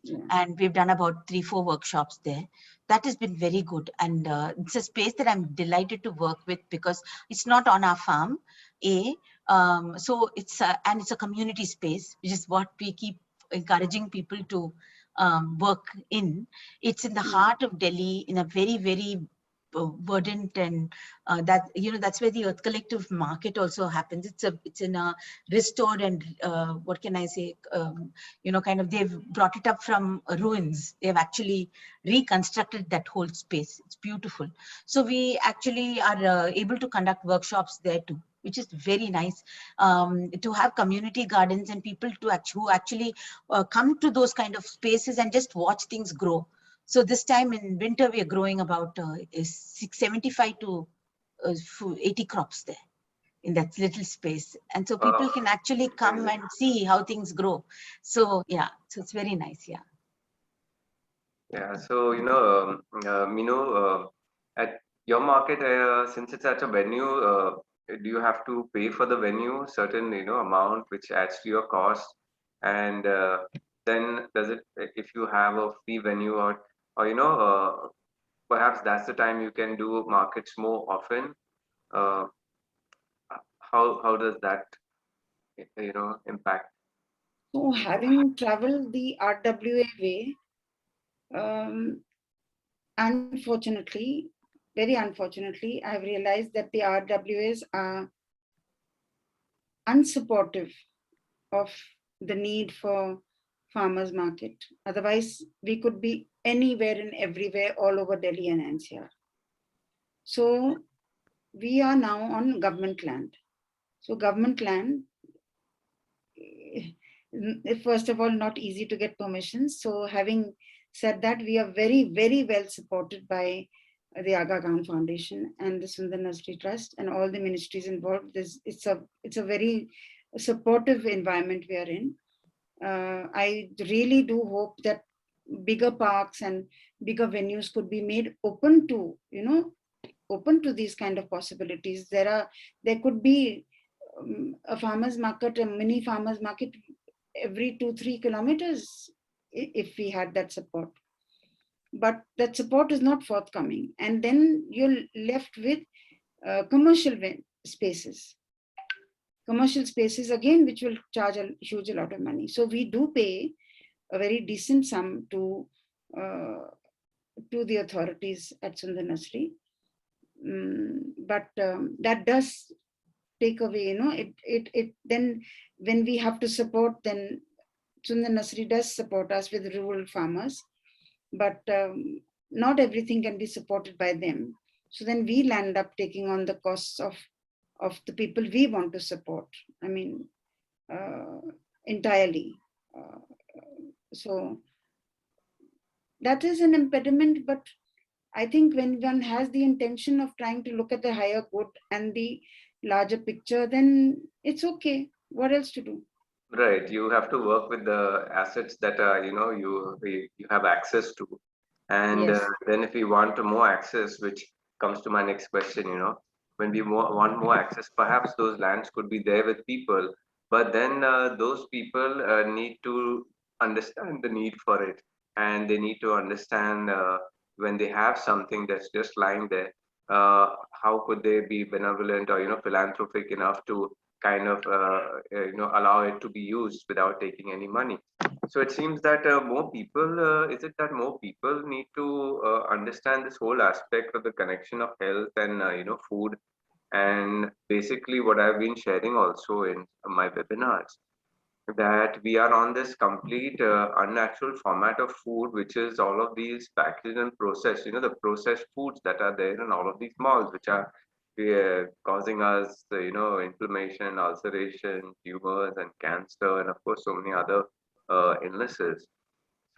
Yeah. And we've done about 3-4 workshops there. That has been very good, and it's a space that I'm delighted to work with because it's not on our farm, so it's and it's a community space, which is what we keep encouraging people to work in. It's in the heart of Delhi, in a very, very verdant, and that's where the Earth Collective market also happens. It's in a restored and what can I say, kind of, they've brought it up from ruins. They've actually reconstructed that whole space. It's beautiful. So we actually are able to conduct workshops there too, which is very nice, to have community gardens and people who actually come to those kind of spaces and just watch things grow. So this time in winter, we are growing about 75 to 80 crops there in that little space. And so people can actually come and see how things grow. So yeah, so it's very nice. Yeah. Yeah. So, Meenu, at your market, since it's at a venue, do you have to pay for the venue certain, amount which adds to your cost? And then does it, if you have a free venue, or perhaps that's the time you can do markets more often. Uh, how does that impact? So having traveled the RWA way, um, unfortunately, very unfortunately, I've realized that the RWAs are unsupportive of the need for farmers market. Otherwise, we could be anywhere and everywhere all over Delhi and NCR. So we are now on government land. So government land, first of all, not easy to get permissions. So having said that, we are very, very well supported by the Aga Khan Foundation and the Sundar Nursery Trust and all the ministries involved. It's a very supportive environment we are in. I really do hope that bigger parks and bigger venues could be made open to, open to these kind of possibilities. There could be a farmers market, a mini farmers market every 2-3 kilometers if we had that support. But that support is not forthcoming. And then you're left with commercial spaces. Commercial spaces again, which will charge a huge lot of money. So we do pay a very decent sum to the authorities at Sundar Nursery. But that does take away, it then when we have to support, then Sundar Nursery does support us with rural farmers, but not everything can be supported by them. So then we'll end up taking on the costs of the people we want to support. I mean, entirely. So that is an impediment, but I think when one has the intention of trying to look at the higher good and the larger picture, then it's okay. What else to do? Right. You have to work with the assets that you have access to, and Yes. then if we want more access, which comes to my next question, when we want more access, perhaps those lands could be there with people, but then those people need to understand the need for it, and they need to understand when they have something that's just lying there, how could they be benevolent or philanthropic enough to kind of allow it to be used without taking any money. So it seems that more people, is it that more people need to understand this whole aspect of the connection of health and food, and basically what I've been sharing also in my webinars, that we are on this complete unnatural format of food, which is all of these packaged and processed, the processed foods that are there in all of these malls, which are causing us, inflammation, ulceration, tumors, and cancer, and of course, so many other illnesses.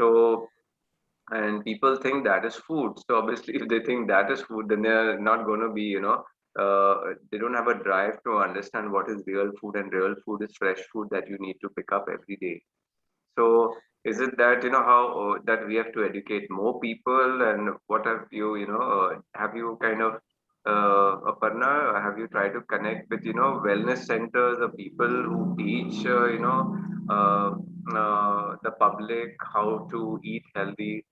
So, and people think that is food. So obviously, if they think that is food, then they're not going to be, they don't have a drive to understand what is real food, and real food is fresh food that you need to pick up every day. So Is it that, how that we have to educate more people, and what have you, have you kind of, Aparna, have you tried to connect with, wellness centers or people who teach, the public how to eat healthy?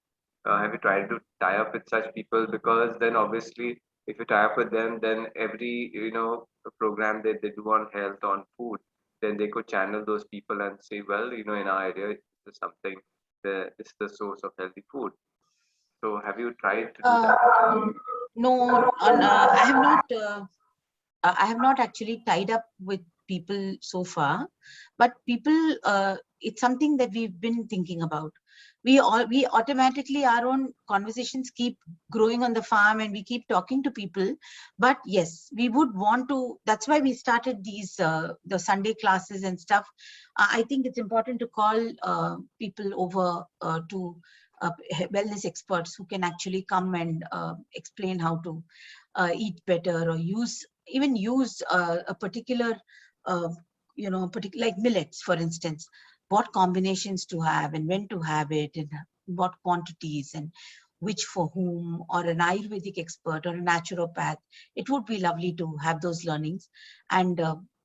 Have you tried to tie up with such people? Because then obviously, if you tie up with them, then every, program that they do on health, on food, then they could channel those people and say, well, in our area, this is something, this is the source of healthy food. So have you tried to do Uh, that? no, I have not actually tied up with people so far, but people, it's something that we've been thinking about. We automatically, our own conversations keep growing on the farm, and we keep talking to people. But yes, we would want to. That's why we started these the Sunday classes and stuff. I think it's important to call people over to wellness experts who can actually come and explain how to eat better, or use a particular, uh, particular, like millets, for instance, what combinations to have and when to have it, and what quantities, and which for whom, or an Ayurvedic expert or a naturopath. It would be lovely to have those learnings. And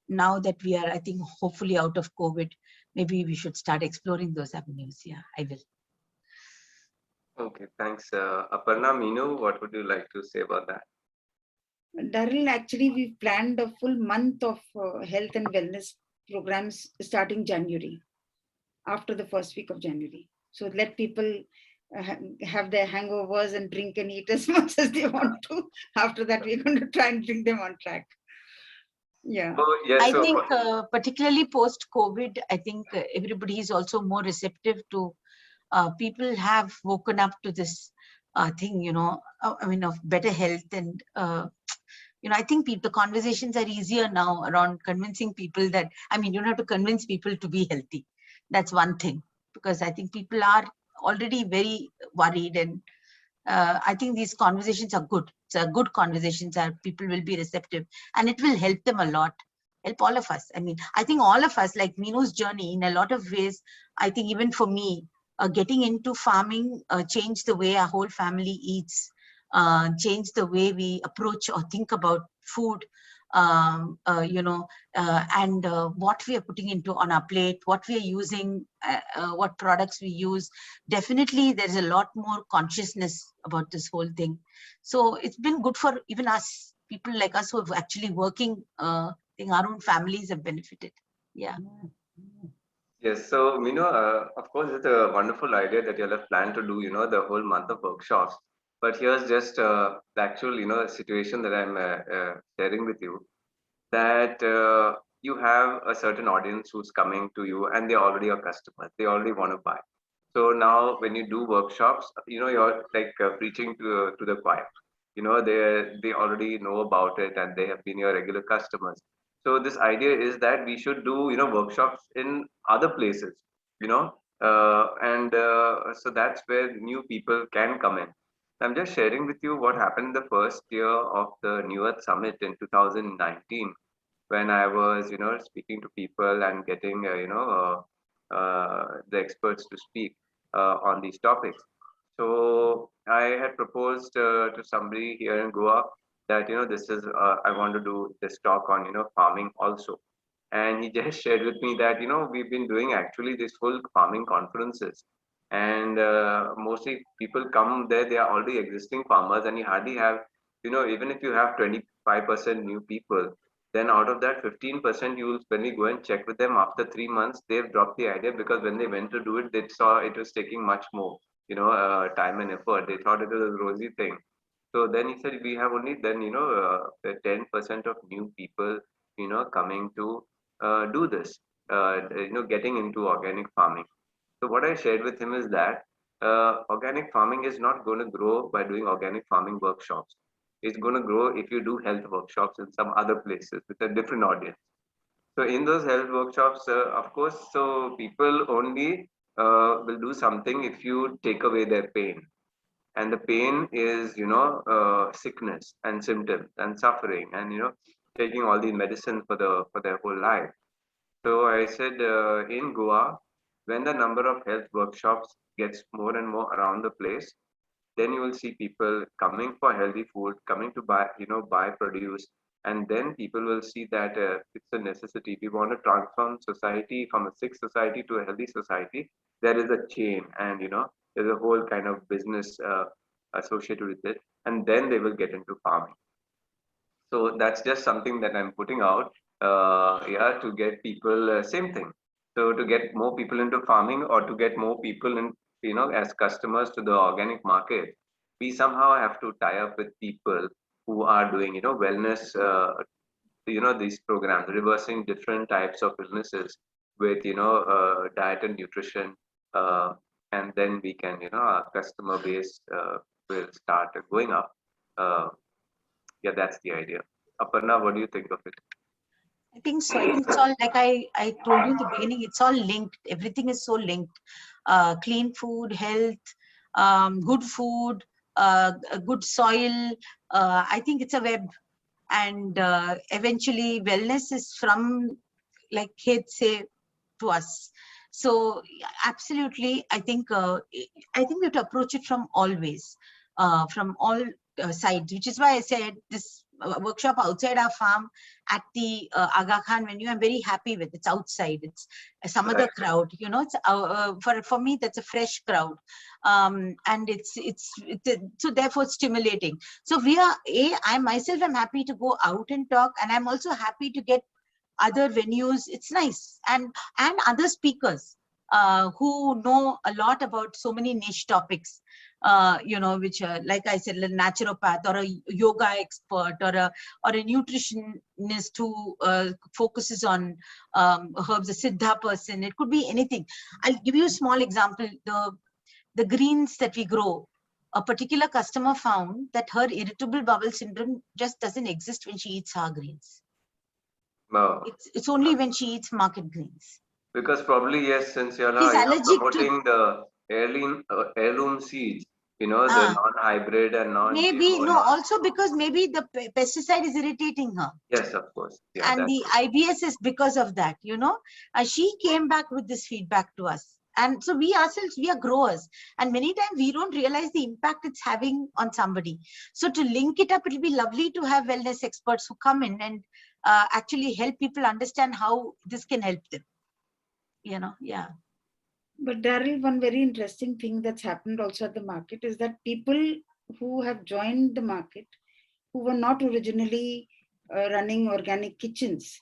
now that we are, I think, hopefully out of COVID, maybe we should start exploring those avenues. Yeah, I will. Okay, thanks. Aparna, Meenu, what would you like to say about that? Darrell, actually, we've planned a full month of health and wellness programs starting January, after the first week of January. So let people have their hangovers and drink and eat as much as they want to. After that, we're going to try and bring them on track. Yeah. Oh, yes. I So, think, particularly post-COVID, I think everybody is also more receptive to, people have woken up to this thing, I mean, of better health. And, I think the conversations are easier now around convincing people that, I mean, you don't have to convince people to be healthy. That's one thing, because I think people are already very worried. And I think these conversations are good. It's a good conversations, that people will be receptive, and it will help them a lot, help all of us. I mean, I think all of us, like Meenu's journey, in a lot of ways, I think even for me, getting into farming changed the way our whole family eats, changed the way we approach or think about food, and what we are putting into on our plate, what we are using, what products we use. Definitely, there's a lot more consciousness about this whole thing. So it's been good for even us, people like us who are actually working. I think our own families have benefited. Yeah. yes. So, of course, it's a wonderful idea that you have planned to do, the whole month of workshops. But here's just the actual, situation that I'm sharing with you, that you have a certain audience who's coming to you, and they're already your customers. They already want to buy. So now when you do workshops, you're like preaching to the choir. They already know about it, and they have been your regular customers. So this idea is that we should do, workshops in other places, and so that's where new people can come in. I'm just sharing with you what happened the first year of the New Earth Summit in 2019, when I was, speaking to people and getting, the experts to speak on these topics. So I had proposed to somebody here in Goa that, this is, I want to do this talk on, farming also. And he just shared with me that, we've been doing actually this full farming conferences. And mostly people come there, they are already existing farmers, and you hardly have, even if you have 25% new people, then out of that 15%, you will, when we go and check with them after 3 months, they've dropped the idea, because when they went to do it, they saw it was taking much more, time and effort. They thought it was a rosy thing. So then he said, we have only then, 10% of new people, coming to do this, getting into organic farming. So what I shared with him is that organic farming is not going to grow by doing organic farming workshops. It's going to grow if you do health workshops in some other places with a different audience. So in those health workshops, of course, so people only will do something if you take away their pain. And the pain is, sickness and symptoms and suffering, and, taking all the medicine for their whole life. So I said, in Goa, when the number of health workshops gets more and more around the place, then you will see people coming for healthy food, coming to buy, buy produce, and then people will see that it's a necessity. We want to transform society from a sick society to a healthy society. There is a chain, and there's a whole kind of business associated with it, and then they will get into farming. So that's just something that I'm putting out, yeah, to get people, same thing. So to get more people into farming, or to get more people in, as customers to the organic market, we somehow have to tie up with people who are doing, wellness, these programs, reversing different types of illnesses with, diet and nutrition, uh, and then we can, our customer base will start going up. Uh, yeah, that's the idea. Aparna, what do you think of it? I think so. I think it's all like I told you in the beginning, it's all linked. Everything is so linked. Clean food, health, good food, a good soil. I think it's a web. And eventually wellness is from, like Kate say, to us. So absolutely, I think we have to approach it from always, from all sides, which is why I said this workshop outside our farm at the Aga Khan venue, I'm very happy with. It's outside. It's some other crowd. It's for me that's a fresh crowd, and it's so therefore stimulating. So I myself am happy to go out and talk, and I'm also happy to get other venues. It's nice, and other speakers who know a lot about so many niche topics, which like I said, a naturopath or a yoga expert or a nutritionist who focuses on herbs, a siddha person. It could be anything. I'll give you a small example. The greens that we grow, a particular customer found that her irritable bowel syndrome just doesn't exist when she eats her greens. No. It's only when she eats market greens. Because probably, yes, since you're She's now allergic promoting the heirloom seeds, the non-hybrid and maybe non-GMO, no, also because maybe the pesticide is irritating her. Yes, of course. Yeah, And the IBS is because of that, she came back with this feedback to us. And so we ourselves, we are growers. And many times we don't realize the impact it's having on somebody. So to link it up, it'll be lovely to have wellness experts who come in and actually help people understand how this can help them. Yeah. But Daryl, one very interesting thing that's happened also at the market is that people who have joined the market, who were not originally running organic kitchens,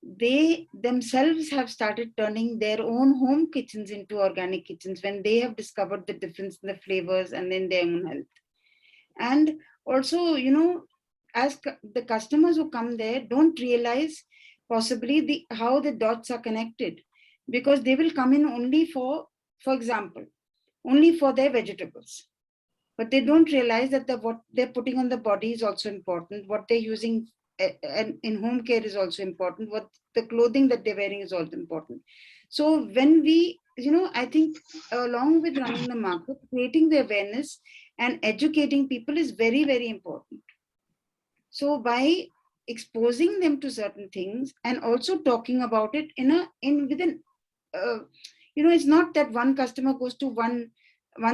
they themselves have started turning their own home kitchens into organic kitchens when they have discovered the difference in the flavors and in their own health. And also, as the customers who come there don't realize possibly how the dots are connected, because they will come in only for example, only for their vegetables. But they don't realize that what they're putting on the body is also important. What they're using in home care is also important. What the clothing that they're wearing is also important. So when we, I think along with running the market, creating the awareness and educating people is very, very important. So by exposing them to certain things and also talking about it it's not that one customer goes to one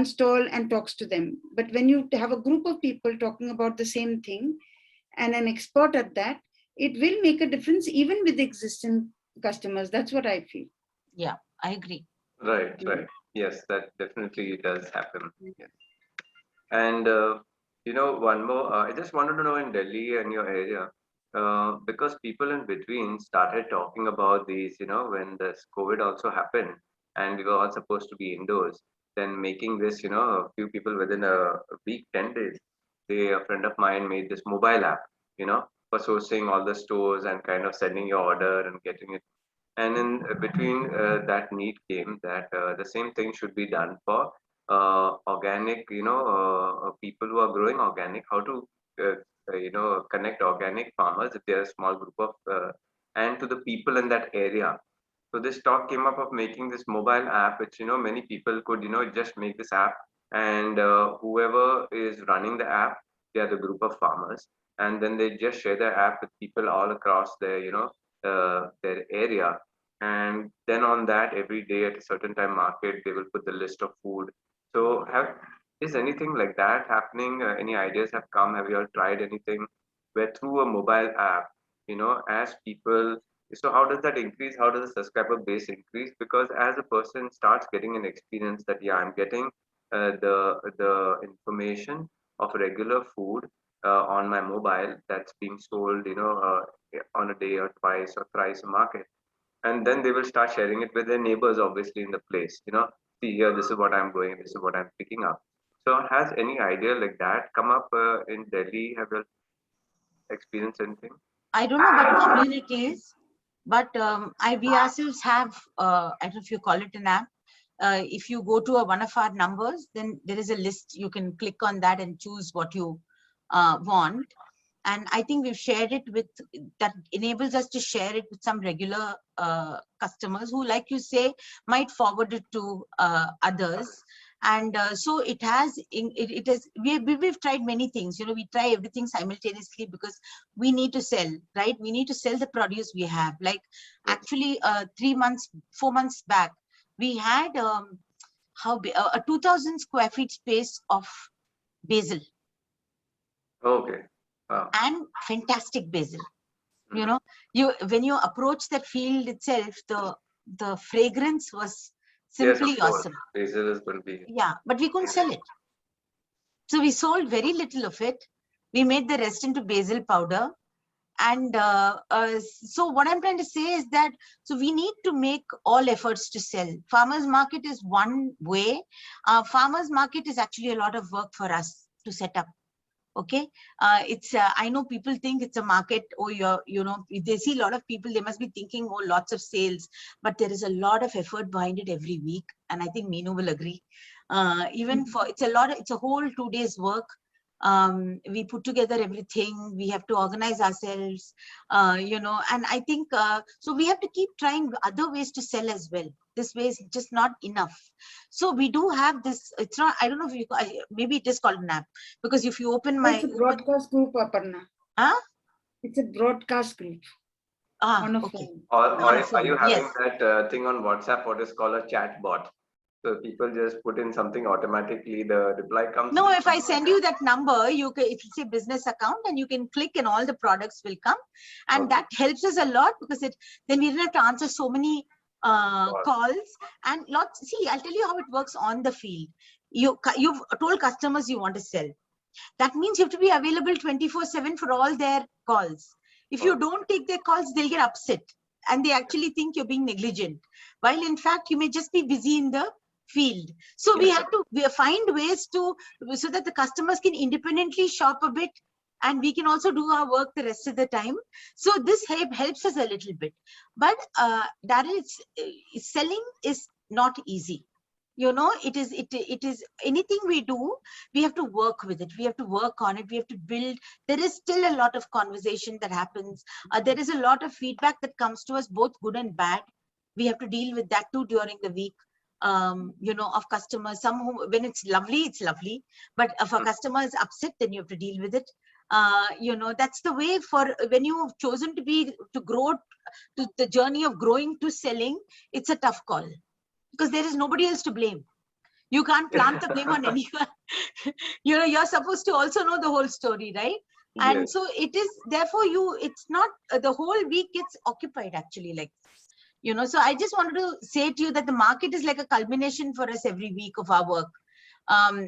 stall and talks to them, but when you have a group of people talking about the same thing and an expert at that, it will make a difference even with existing customers. That's what I feel. Yeah, I agree. Right. Yes, that definitely does happen. Yes. And one more. I just wanted to know, in Delhi and your area, because people in between started talking about these. When this COVID also happened, and we were all supposed to be indoors. Then making this, a few people within a week, 10 days, a friend of mine made this mobile app. For sourcing all the stores and kind of sending your order and getting it. And in between that need came that the same thing should be done for organic, people who are growing organic, how to, connect organic farmers if they're a small group of, and to the people in that area. So this talk came up of making this mobile app, which, many people could, just make this app, and whoever is running the app, they are the group of farmers, and then they just share their app with people all across their, their area. and then on that, every day at a certain time market, they will put the list of food. So is anything like that happening? Any ideas have come? Have you all tried anything where through a mobile app, as people, so how does that increase? How does the subscriber base increase? Because as a person starts getting an experience that, yeah, I'm getting the information of regular food on my mobile that's being sold, on a day or twice or thrice a market, and then they will start sharing it with their neighbors, obviously, in the place. See here, this is what I'm going, this is what I'm picking up. So has any idea like that come up in Delhi? Have you experienced anything? I don't know about communities, but we ourselves have, I don't know if you call it an app. If you go to one of our numbers, then there is a list. You can click on that and choose what you want. And I think we've shared it with, that enables us to share it with some regular customers who, like you say, might forward it to others. And so it has, we've tried many things. We try everything simultaneously because we need to sell, right? We need to sell the produce we have. Like actually 4 months back, we had a 2,000 square feet space of basil. Okay. Wow. And fantastic basil. When you approach that field itself, the fragrance was simply Yes, of course. awesome. Basil is going to be. Yeah, but we couldn't sell it. So we sold very little of it. We made the rest into basil powder. And so what I'm trying to say is that, so we need to make all efforts to sell. Farmers market is one way. Farmers market is actually a lot of work for us to set up. Okay, it's I know people think it's a market. Oh, they see a lot of people, they must be thinking, oh, lots of sales, but there is a lot of effort behind it every week, and I think Meenu will agree. Even for it's a whole 2 days work. We put together everything, we have to organize ourselves, and I think so we have to keep trying other ways to sell as well. This way is just not enough. So we do have this, it's not, I don't know if you, maybe it is called an app, because if you open it's a broadcast group, Aparna. It's a broadcast group on a okay. phone. Or are you having Yes. that thing on WhatsApp, what is called a chat bot? So people just put in something, automatically the reply comes. No, if I send you that number, you can, if it's a business account, and you can click and all the products will come. And Okay. that helps us a lot, because then we didn't have to answer so many calls and lots. See, I'll tell you how it works on the field. You've told customers you want to sell. That means you have to be available 24/7 for all their calls. If you don't take their calls, they'll get upset and they actually think you're being negligent, while in fact you may just be busy in the field. So we have to find ways to, so that the customers can independently shop a bit, and we can also do our work the rest of the time. So this helps us a little bit. But Daryl, selling is not easy. It is anything we do, we have to work with it, we have to work on it, we have to build. There is still a lot of conversation that happens. There is a lot of feedback that comes to us, both good and bad. We have to deal with that too during the week. Of customers, some who, when it's lovely, but if a customer is upset, then you have to deal with it. That's the way. For when you've chosen to grow, to the journey of growing to selling, it's a tough call, because there is nobody else to blame. You can't plant the blame on anyone. You're supposed to also know the whole story, right? And Yes. so it is, therefore it's not the whole week gets occupied actually, like, so I just wanted to say to you that the market is like a culmination for us every week of our work.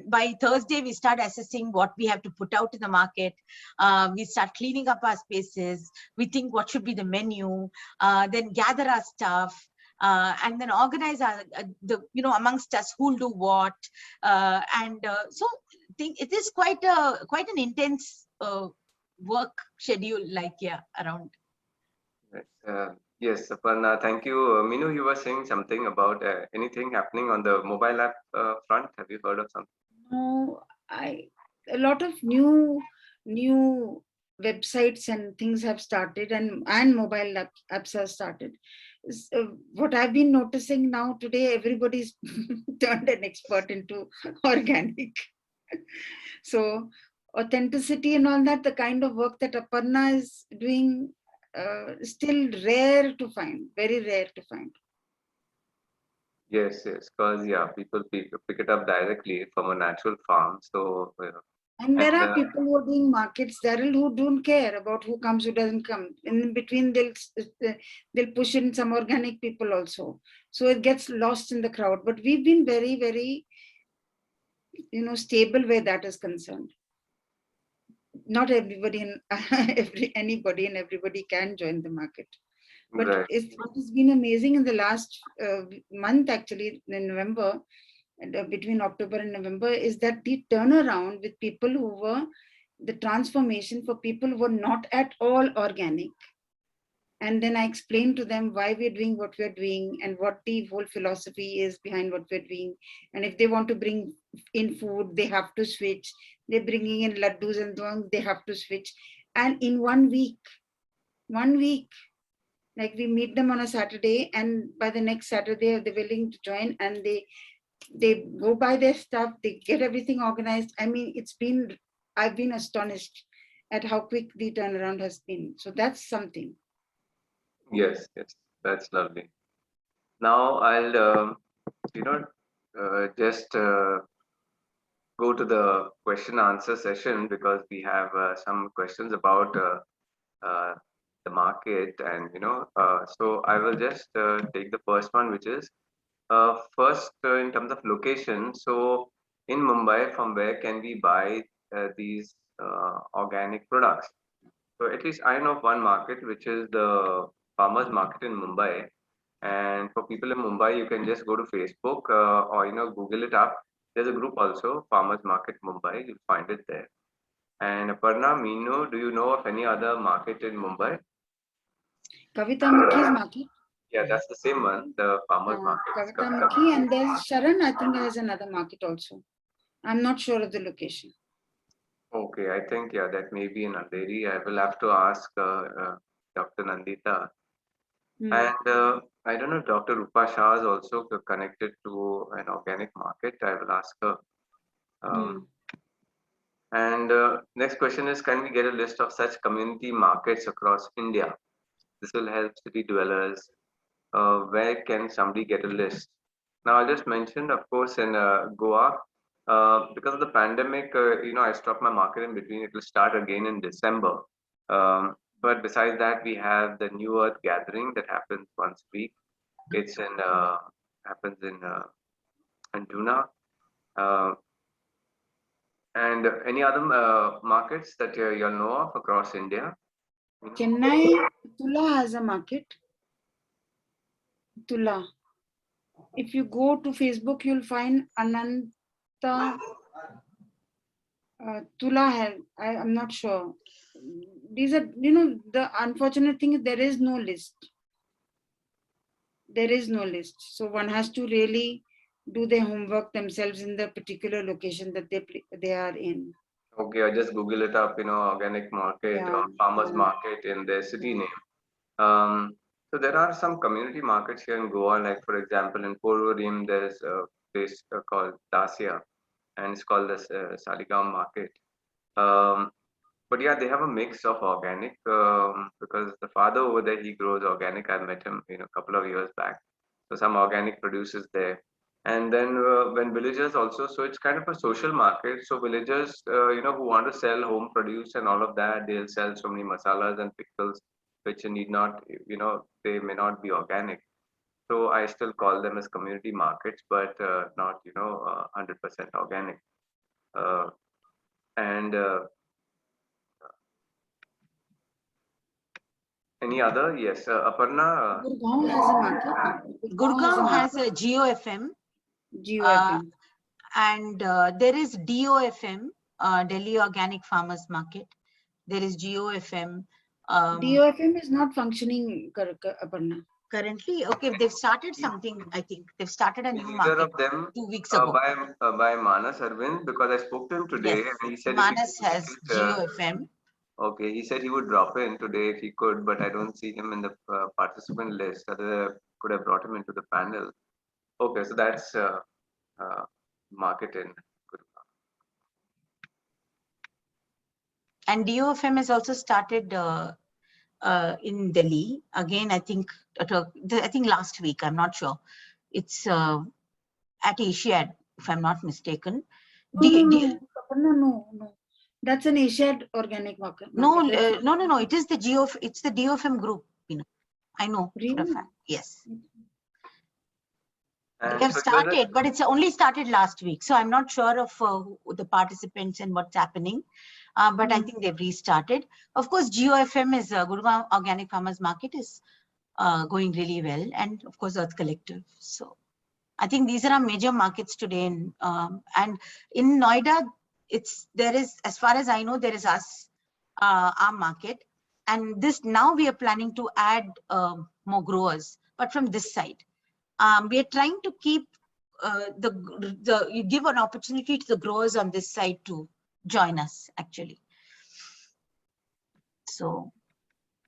By Thursday, we start assessing what we have to put out in the market. We start cleaning up our spaces. We think what should be the menu, then gather our stuff, and then organize amongst us who'll do what. So it is quite an intense work schedule, around. Yes, Aparna, thank you. Meenu, you were saying something about anything happening on the mobile app front. Have you heard of something? No, a lot of new websites and things have started, and mobile apps have started. What I've been noticing now today, everybody's turned an expert into organic. So authenticity and all that, the kind of work that Aparna is doing, still rare to find, very rare to find. Yes, yes, because yeah, people pick it up directly from a natural farm. So And there and are people who are doing markets, Daryl, who don't care about who comes, who doesn't come. In between, they'll push in some organic people also. So it gets lost in the crowd. But we've been very, very, stable where that is concerned. Not everybody and anybody and everybody can join the market. But right. what has been amazing in the last month, actually, in November, between October and November, is that the turnaround with people who were the transformation for people who were not at all organic. And then I explained to them why we're doing what we're doing and what the whole philosophy is behind what we're doing. And if they want to bring in food, they have to switch. They're bringing in laddus and things, they have to switch. And in 1 week, like we meet them on a Saturday, and by the next Saturday, they're willing to join, and they go buy their stuff, they get everything organized. I mean, I've been astonished at how quick the turnaround has been. So that's something. Yes, yes, that's lovely. Now I'll you know just go to the question answer session because we have some questions about uh, the market, and so I will just take the first one, which is first in terms of location. So in Mumbai, from where can we buy these organic products? So at least I know of one market, which is the farmers market in Mumbai. And for people in Mumbai, you can just go to Facebook or Google it up. There's a group also, Farmers Market Mumbai. You'll find it there. And Aparna, Meenu, do you know of any other market in Mumbai? Kavita Mukhi's market. Yeah, that's the same one, the farmers market. Kavita Mukhi, and there's Sharan, I think, has another market also. I'm not sure of the location. Okay, I think yeah, that may be in Andheri. I will have to ask Dr. Nandita. And I don't know, Dr. Rupa Shah is also connected to an organic market. I will ask her. And next question is, can we get a list of such community markets across India? This will help city dwellers. Where can somebody get a list? Now, I just mentioned, of course, in Goa, because of the pandemic, I stopped my market in between. It will start again in December. But besides that, we have the New Earth Gathering that happens once a week. It's in happens in Juna. Uh, and any other markets that you all know of across India? Chennai, Tula has a market. Tula. If you go to Facebook, you'll find Ananta. Tula, I'm not sure. These are, the unfortunate thing is there is no list. There is no list. So one has to really do their homework themselves in the particular location that they are in. Okay, I just Google it up, organic market or farmers market in their city name. So there are some community markets here in Goa, like for example, in Porvorim, there is a place called Dacia, and it's called the Saligam market. But yeah, they have a mix of organic because the father over there, he grows organic. I met him, a couple of years back. So some organic produces there. And then when villagers also, so it's kind of a social market. So villagers, who want to sell home produce and all of that, they'll sell so many masalas and pickles, which need not, they may not be organic. So I still call them as community markets, but not, 100% organic. Uh, and Any other? Yes, Aparna. Gurgaon has a market. Gurgaon has a GOFM. GOFM. And there is DOFM, Delhi Organic Farmers Market. There is GOFM. DOFM is not functioning, Aparna. Currently, okay, they've started something. I think they've started a new market Of them 2 weeks ago. By Manas Arvind, because I spoke to him today, Yes. and he said Manas has GOFM. Okay, he said he would drop in today if he could, but I don't see him in the participant list. Otherwise, I could have brought him into the panel. Okay, so that's market in Gurgaon. And DOFM has also started in Delhi. Again, I think last week. I'm not sure. It's at Asiad, if I'm not mistaken. No, no. That's an Asiad organic market. No. It is the it's the DOFM group. I know Really? for a fact. Yes. And They have started, but it's only started last week. So I'm not sure of the participants and what's happening. But I think they've restarted. Of course, GOFM is Gurgaon Organic Farmers Market is going really well. And of course, Earth Collective. So I think these are our major markets today. And in Noida, there is, as far as I know, there is us, our market. And now we are planning to add more growers, but from this side. We are trying to keep you give an opportunity to the growers on this side to join us, actually. So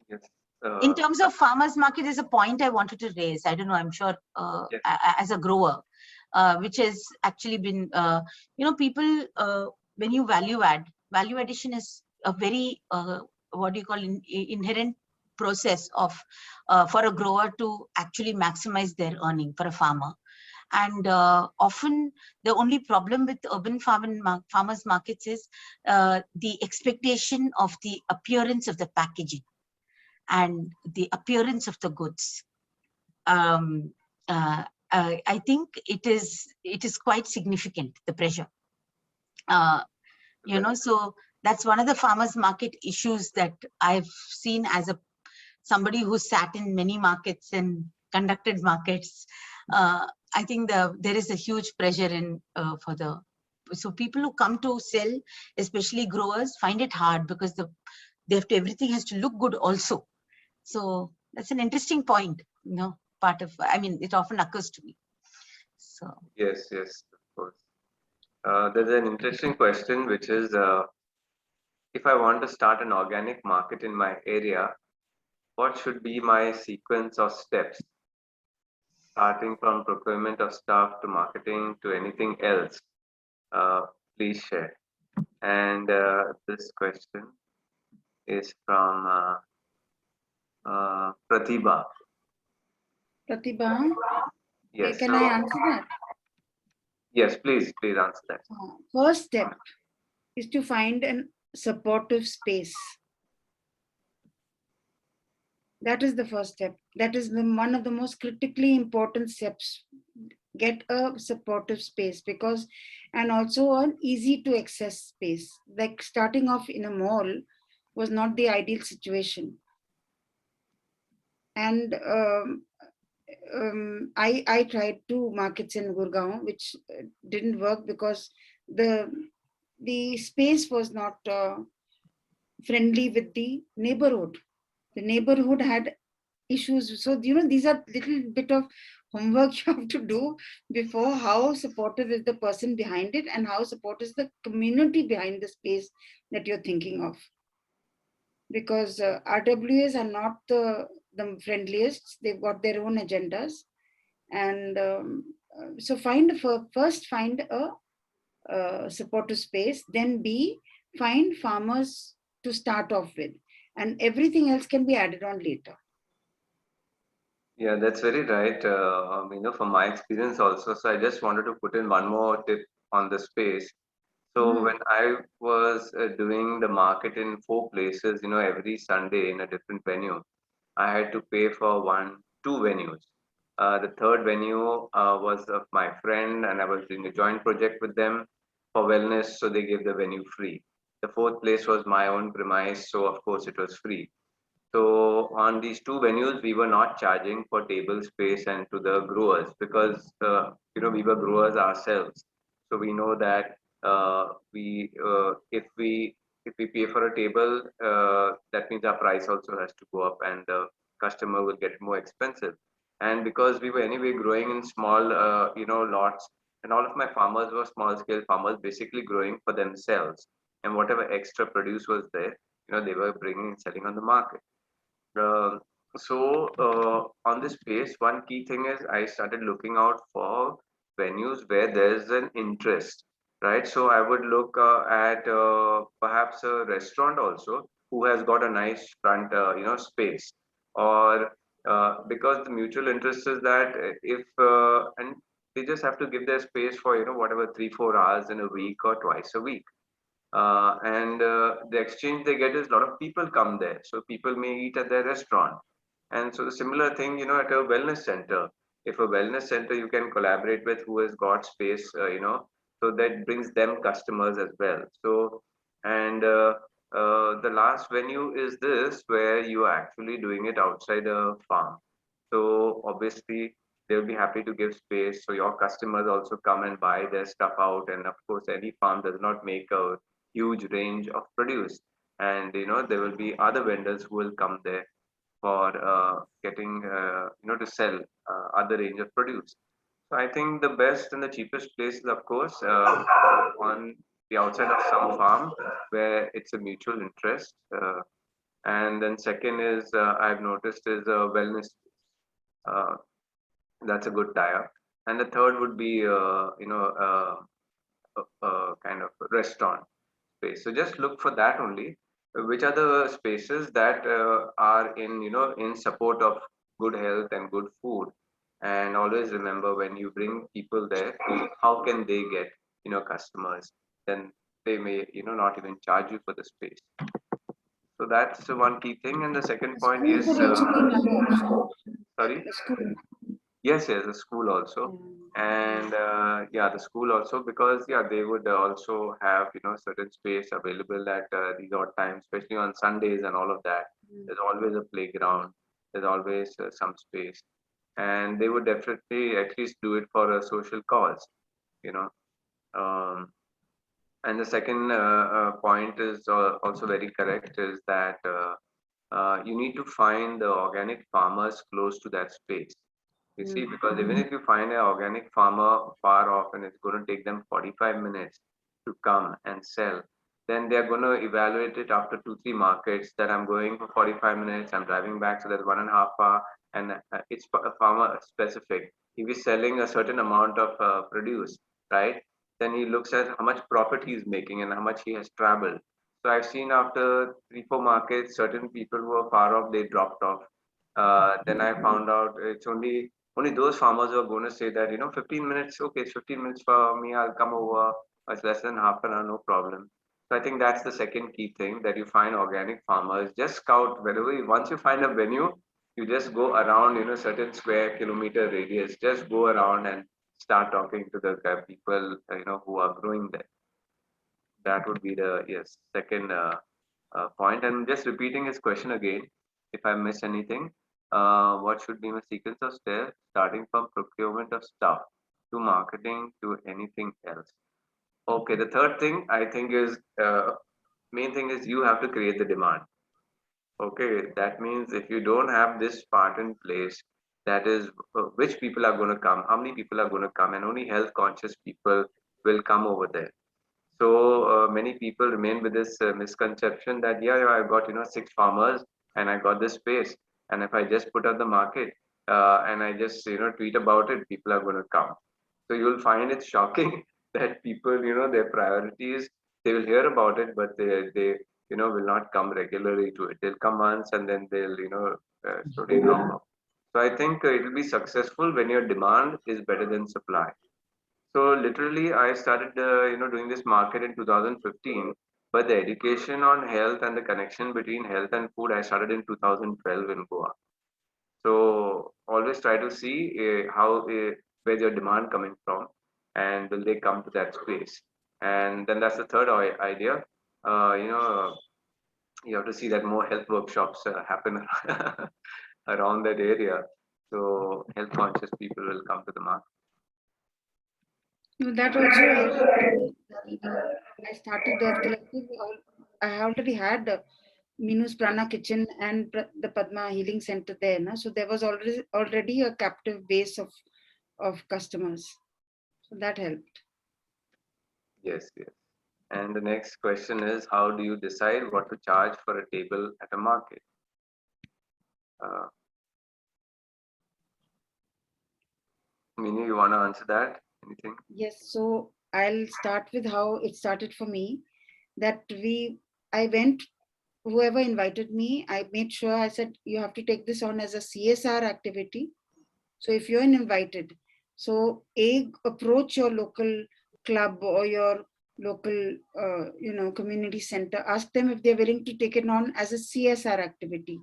yes, in terms of farmers market, is a point I wanted to raise. I don't know, I'm sure yes. as a grower, which has actually been, people, when you value addition is a very, what do you call, inherent process of for a grower to actually maximize their earning for a farmer. And often the only problem with urban farmers markets is the expectation of the appearance of the packaging and the appearance of the goods. I think it is quite significant, the pressure. So that's one of the farmers market issues that I've seen as somebody who sat in many markets and conducted markets. I think there is a huge pressure so people who come to sell, especially growers, find it hard because everything has to look good also. So that's an interesting point, it often occurs to me. So Yes, of course. There's an interesting question, which is, if I want to start an organic market in my area, what should be my sequence of steps, starting from procurement of staff to marketing to anything else? Please share. And this question is from Pratibha. Pratibha, Yes. can I answer that? Yes, please answer that. First step is to find a supportive space. That is the first step. That is one of the most critically important steps. Get a supportive space, and also an easy to access space. Like starting off in a mall was not the ideal situation. And I tried 2 markets in Gurgaon, which didn't work because the space was not friendly with the neighborhood. The neighborhood had issues. So, these are little bit of homework you have to do before. How supportive is the person behind it, and how supportive is the community behind the space that you're thinking of. Because RWAs are not the friendliest. They've got their own agendas. And so first find a supportive space, then find farmers to start off with, and everything else can be added on later. Yeah, that's very right. From my experience also. So I just wanted to put in one more tip on the space. So when I was doing the market in 4 places, every Sunday in a different venue, I had to pay for 2 venues. The third venue was of my friend, and I was doing a joint project with them for wellness, so they gave the venue free. The fourth place was my own premise, so of course it was free. So on these 2 venues, we were not charging for table space and to the growers because we were growers ourselves. So we know that if we pay for a table, that means our price also has to go up, and the customer will get more expensive. And because we were anyway growing in small lots, and all of my farmers were small scale farmers, basically growing for themselves, and whatever extra produce was there, they were bringing and selling on the market. Uh, on this space, one key thing is I started looking out for venues where there's an interest, right? So I would look at perhaps a restaurant also who has got a nice front, space, or because the mutual interest is that if and they just have to give their space for whatever 3-4 hours in a week or twice a week, and the exchange they get is a lot of people come there, so people may eat at their restaurant. And so the similar thing, at a wellness center, if a wellness center you can collaborate with who has got space, so that brings them customers as well. So, and the last venue is this, where you are actually doing it outside a farm. So obviously they'll be happy to give space. So your customers also come and buy their stuff out. And of course, any farm does not make a huge range of produce. And there will be other vendors who will come there for getting to sell other range of produce. So I think the best and the cheapest place is of course on the outside of some farm where it's a mutual interest. And then second is I've noticed is a wellness. Uh, that's a good tie-up. And the third would be kind of restaurant space. So just look for that only. Which are the spaces that are in support of good health and good food? And always remember, when you bring people there, how can they get customers? Then they may not even charge you for the space. So that's one key thing. And the second point School is could actually come also. sorry. The school. Yes, yes, the school also, and yeah, the school also, because yeah, they would also have certain space available at these odd times, especially on Sundays and all of that. There's always a playground. There's always some space, and they would definitely at least do it for a social cause, you know. Um, and the second point is also very correct, is that you need to find the organic farmers close to that space. You see, because even if you find an organic farmer far off and it's going to take them 45 minutes to come and sell, then they're going to evaluate it after 2-3 markets, that I'm going for 45 minutes, I'm driving back, so that's 1.5 hour, and it's farmer specific. If he's selling a certain amount of produce, right, then he looks at how much profit he's making and how much he has traveled. So I've seen after 3-4 markets, certain people who are far off, they dropped off. Then I found out it's only those farmers who are going to say that 15 minutes, okay, it's 15 minutes for me, I'll come over. It's less than half an hour, no problem. So I think that's the second key thing, that you find organic farmers. Just scout wherever once you find a venue, you just go around certain square kilometer radius, just go around and start talking to the people who are growing there. That would be the second point. And just repeating his question again, if I miss anything, what should be my sequence of steps, starting from procurement of stuff to marketing to anything else? Okay, the third thing I think is main thing is you have to create the demand. Okay, that means if you don't have this part in place, that is which people are going to come, how many people are going to come, and only health conscious people will come over there. So many people remain with this misconception that yeah, I got 6 farmers and I got this space, and if I just put on the market and I just tweet about it, people are going to come. So you'll find it shocking that people their priorities, they will hear about it, but they will not come regularly to it. They'll come once and then they'll slowly drop off. So I think it will be successful when your demand is better than supply. So literally, I started, doing this market in 2015. But the education on health and the connection between health and food, I started in 2012 in Goa. So always try to see how where's your demand coming from, and will they come to that space? And then that's the third idea. You know, you have to see that more health workshops happen around that area. So health conscious people will come to the market. That also helped. I started the collective. I already had Meenu's Prana Kitchen and the Padma Healing Center there. Na? So there was already a captive base of customers. So that helped. Yes, yes. And the next question is, how do you decide what to charge for a table at a market? Uh, Meenu, you want to answer that? Anything? Yes. So I'll start with how it started for me. That I went whoever invited me, I made sure, I said, you have to take this on as a CSR activity. So if you're invited, so approach your local club or your local, community center, ask them if they're willing to take it on as a CSR activity.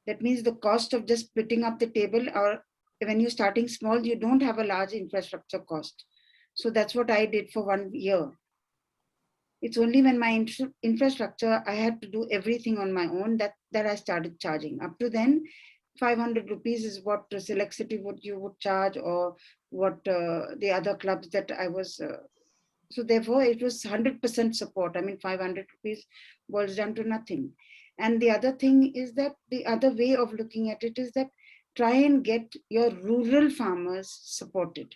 That means the cost of just splitting up the table, or when you're starting small, you don't have a large infrastructure cost. So that's what I did for 1 year. It's only when my infrastructure, I had to do everything on my own, that I started charging. Up to then, 500 rupees is what Select City would charge, or what the other clubs that I was. So therefore, it was 100% support. I mean, 500 rupees boils down to nothing. And the other thing is that the other way of looking at it is that try and get your rural farmers supported.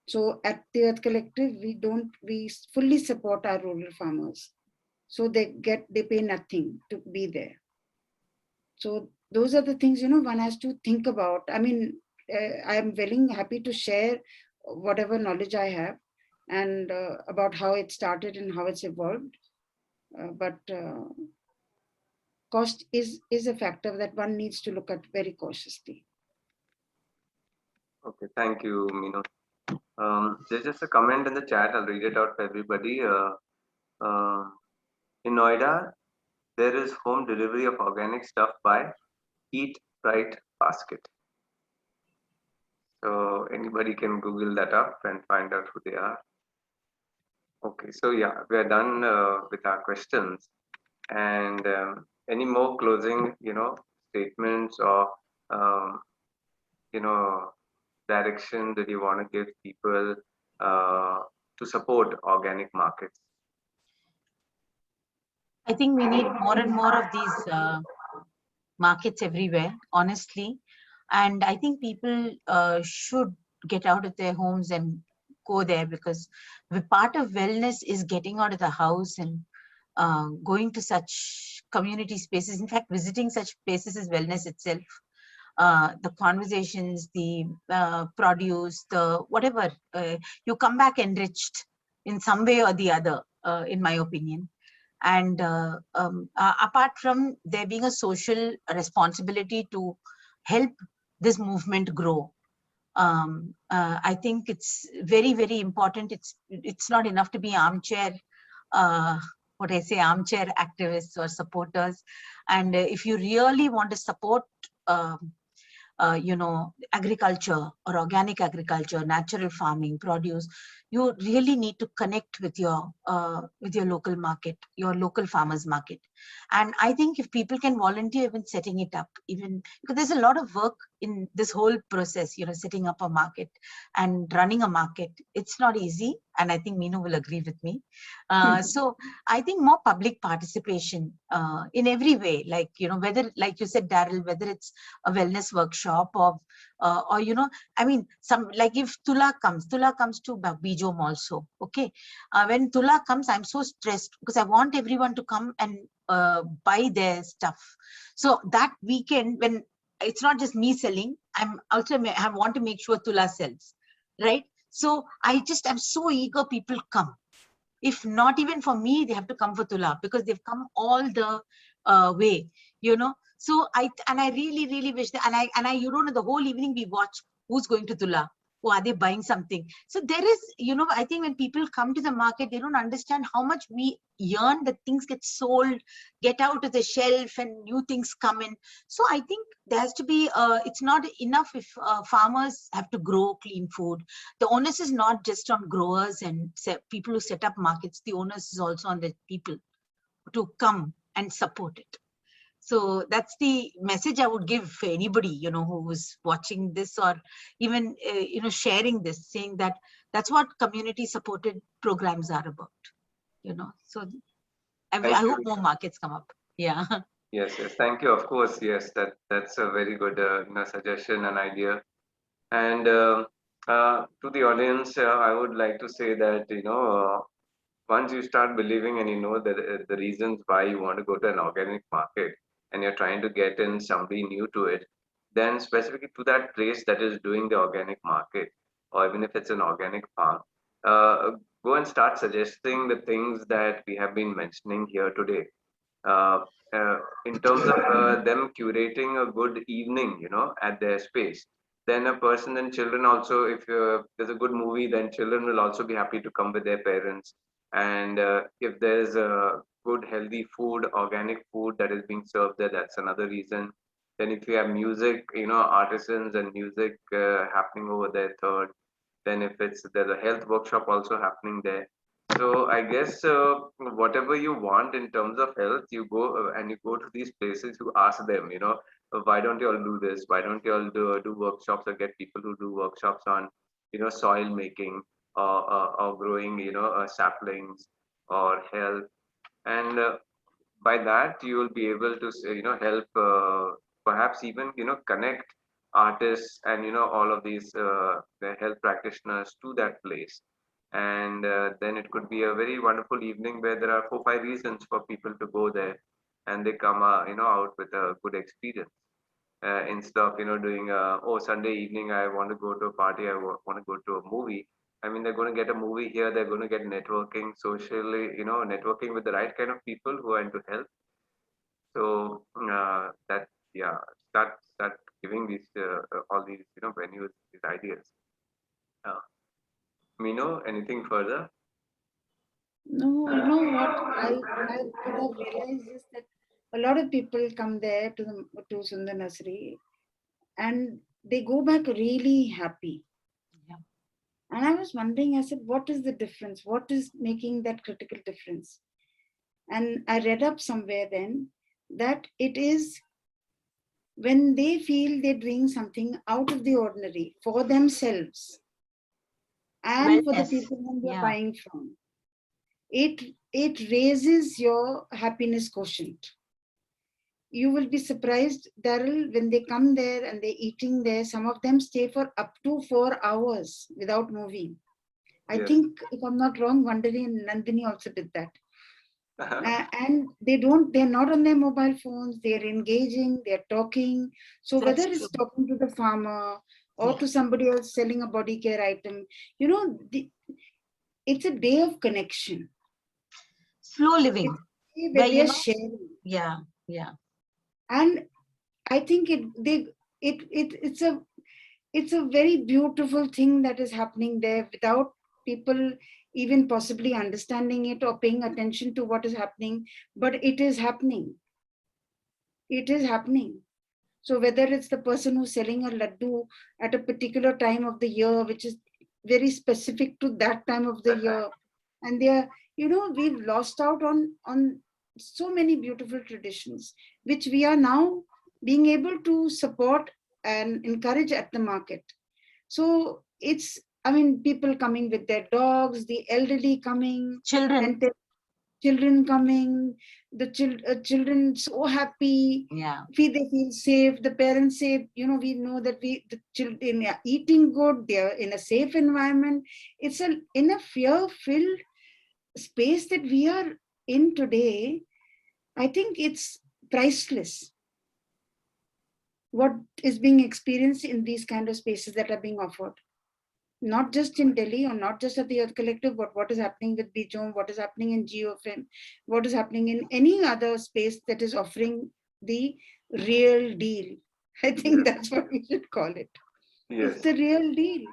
So at the Earth Collective, we fully support our rural farmers. So they pay nothing to be there. So those are the things, one has to think about. I mean, I'm very happy to share whatever knowledge I have, and about how it started and how it's evolved. But cost is a factor that one needs to look at very cautiously. Okay, thank you, Meenu. There's just a comment in the chat. I'll read it out for everybody. Uh, in Noida, there is home delivery of organic stuff by Eat Right Basket. So anybody can Google that up and find out who they are. Okay, so yeah, we are done with our questions. And any more closing, statements or direction that you want to give people to support organic markets? I think we need more and more of these markets everywhere, honestly. And I think people should get out of their homes and go there, because the part of wellness is getting out of the house and going to such community spaces. In fact, visiting such places is wellness itself. The conversations, the produce, the whatever, you come back enriched in some way or the other, in my opinion. And apart from there being a social responsibility to help this movement grow, I think it's very, very important. It's not enough to be armchair, armchair activists or supporters. And if you really want to support agriculture or organic agriculture, natural farming, produce, you really need to connect with your local market, your local farmers market. And I think if people can volunteer even setting it up, even because there's a lot of work in this whole process, setting up a market and running a market, it's not easy. And I think Meenu will agree with me. So I think more public participation in every way, like, whether, like you said, Daryl, whether it's a wellness workshop or I mean, like if Tula comes to Bijom also, okay. When Tula comes, I'm so stressed because I want everyone to come and buy their stuff. So that weekend, when it's not just me selling, I want to make sure Tula sells, right? So I'm so eager people come. If not even for me, they have to come for Tula because they've come all the way, So I really, really wish that, and I, the whole evening we watch who's going to Tula. Oh, are they buying something? So there is, I think when people come to the market, they don't understand how much we yearn that things get sold, get out of the shelf and new things come in. So I think there has to be, it's not enough if farmers have to grow clean food. The onus is not just on growers and people who set up markets. The onus is also on the people to come and support it. So that's the message I would give for anybody, who is watching this or even, sharing this, saying that that's what community supported programs are about, So I hope more markets come up. Yeah. Yes. Thank you. Of course, yes, that's a very good suggestion and idea. And to the audience, I would like to say that, once you start believing and the reasons why you want to go to an organic market and you're trying to get in somebody new to it, then specifically to that place that is doing the organic market, or even if it's an organic farm, uh, go and start suggesting the things that we have been mentioning here today. uh, in terms of them curating a good evening, at their space. Then a person and children also, if there's a good movie, then children will also be happy to come with their parents. And if there's a good, healthy food, organic food that is being served there, that's another reason. Then if you have music, artisans and music happening over there, third. Then if there's a health workshop also happening there. So I guess whatever you want in terms of health, you go and you go to these places. You ask them, why don't you all do this? Why don't you all do workshops or get people who do workshops on, soil making or growing, saplings or health. And by that you will be able to help perhaps even connect artists and all of these the health practitioners to that place. And then it could be a very wonderful evening where there are 4 5 reasons for people to go there, and they come out with a good experience, instead of doing oh, Sunday evening I want to go to a party, I want to go to a movie. I mean, they're going to get a movie here, they're going to get networking socially, networking with the right kind of people who are into health. So that, yeah, start giving these all these venues these ideas. uh, Mino, anything further? No, you know what what I've realized is that a lot of people come there to Sundar Nursery and they go back really happy. Yeah. And I was wondering, I said, what is the difference? What is making that critical difference? And I read up somewhere then that it is when they feel they're doing something out of the ordinary for themselves and for the Wellness. people whom they're Yeah. buying from. It raises your happiness quotient. You will be surprised, Daryl, when they come there and they're eating there, some of them stay for up to 4 hours without moving. I Yes. think, if I'm not wrong, Vandari and Nandini also did that. And they're not on their mobile phones, they're engaging, they're talking. So whether That's it's true. talking to the farmer or Yeah. to somebody else selling a body care item, it's a day of connection. Slow It's living, a day where, where they're sharing. yeah, yeah. And I think it's a very beautiful thing that is happening there without people even possibly understanding it or paying attention to what is happening, but it is happening. It is happening. So whether it's the person who's selling a laddu at a particular time of the year, which is very specific to that time of the year, and they're, we've lost out on so many beautiful traditions, which we are now being able to support and encourage at the market. So it's, I mean, people coming with their dogs, the elderly coming, Children. and children coming, the children so happy, Yeah. they feel safe, the parents say, we know that the children are eating good, they're in a safe environment. It's in a fear-filled space that we are in today. I think it's priceless what is being experienced in these kind of spaces that are being offered. Not just in Delhi or not just at the Earth Collective, but what is happening with Beach Home, what is happening in GeoFilm, what is happening in any other space that is offering the real deal. I think Yes. that's what we should call it. It's Yes. the real deal,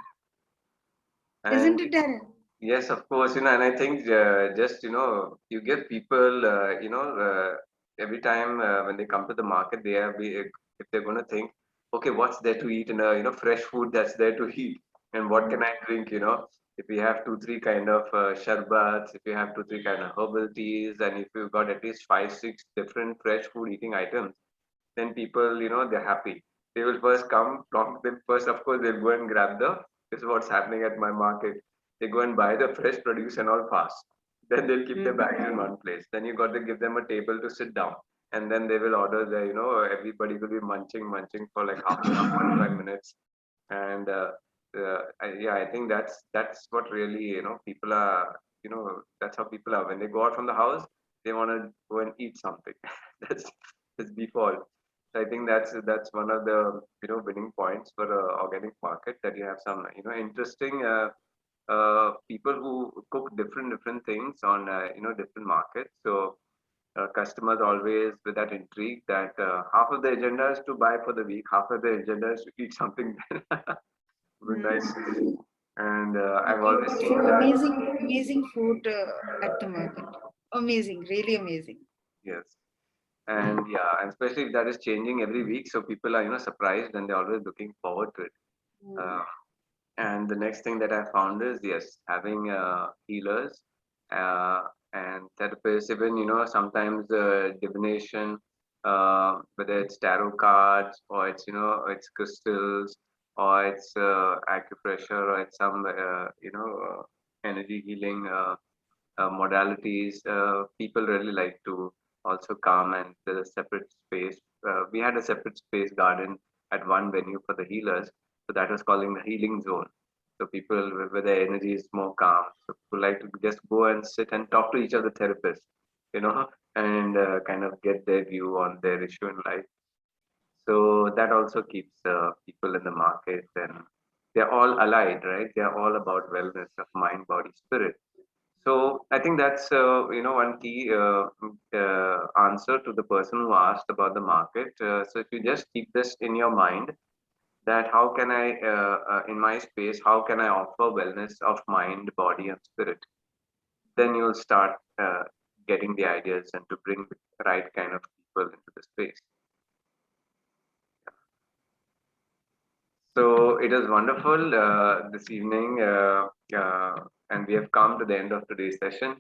And isn't it, Darren? yes, of course, and I think just, you give people, every time when they come to the market, if they're going to think, okay, what's there to eat, and, fresh food that's there to eat, and what can I drink, if we have 2 3 kind of sharbats, if you have 2 3 kind of herbal teas, and if you've got at least 5 6 different fresh food eating items, then people, they're happy. They will first come, then first, of course, they'll go and grab this is what's happening at my market. They go and buy the fresh produce and all fast. Then they'll keep their bags in one place. Then you got to give them a table to sit down. And then they will order everybody will be munching for like half an hour, 45 minutes. And yeah, I think that's what really, people are, that's how people are. When they go out from the house, they want to go and eat something. that's that's default. So I think that's one of the winning points for organic market, that you have some interesting people who cook different things on different markets. So customers always with that intrigue that half of the agenda is to buy for the week, half of the agenda is to eat something nice. And I've always So seen that. amazing food at the market. Amazing, really amazing. Yes. And yeah, and especially if that is changing every week, so people are surprised and they're always looking forward to it. Uh, and the next thing that I found is yes, having healers uh, and therapists, even sometimes divination, whether it's tarot cards or it's it's crystals or it's acupressure or it's some energy healing. Modalities, people really like to also come, and there's a separate space. We had a separate space garden at one venue for the healers, so that was calling the healing zone. So people where their energy is more calm, so people like to just go and sit and talk to each other therapists, and kind of get their view on their issue in life. So that also keeps people in the market, and they're all allied, right? They're all about wellness of mind, body, spirit. So I think that's one key answer to the person who asked about the market. So if you just keep this in your mind, that how can I in my space, how can I offer wellness of mind, body, and spirit? Then you'll start getting the ideas and to bring the right kind of people into the space. So it is wonderful this evening, and we have come to the end of today's session.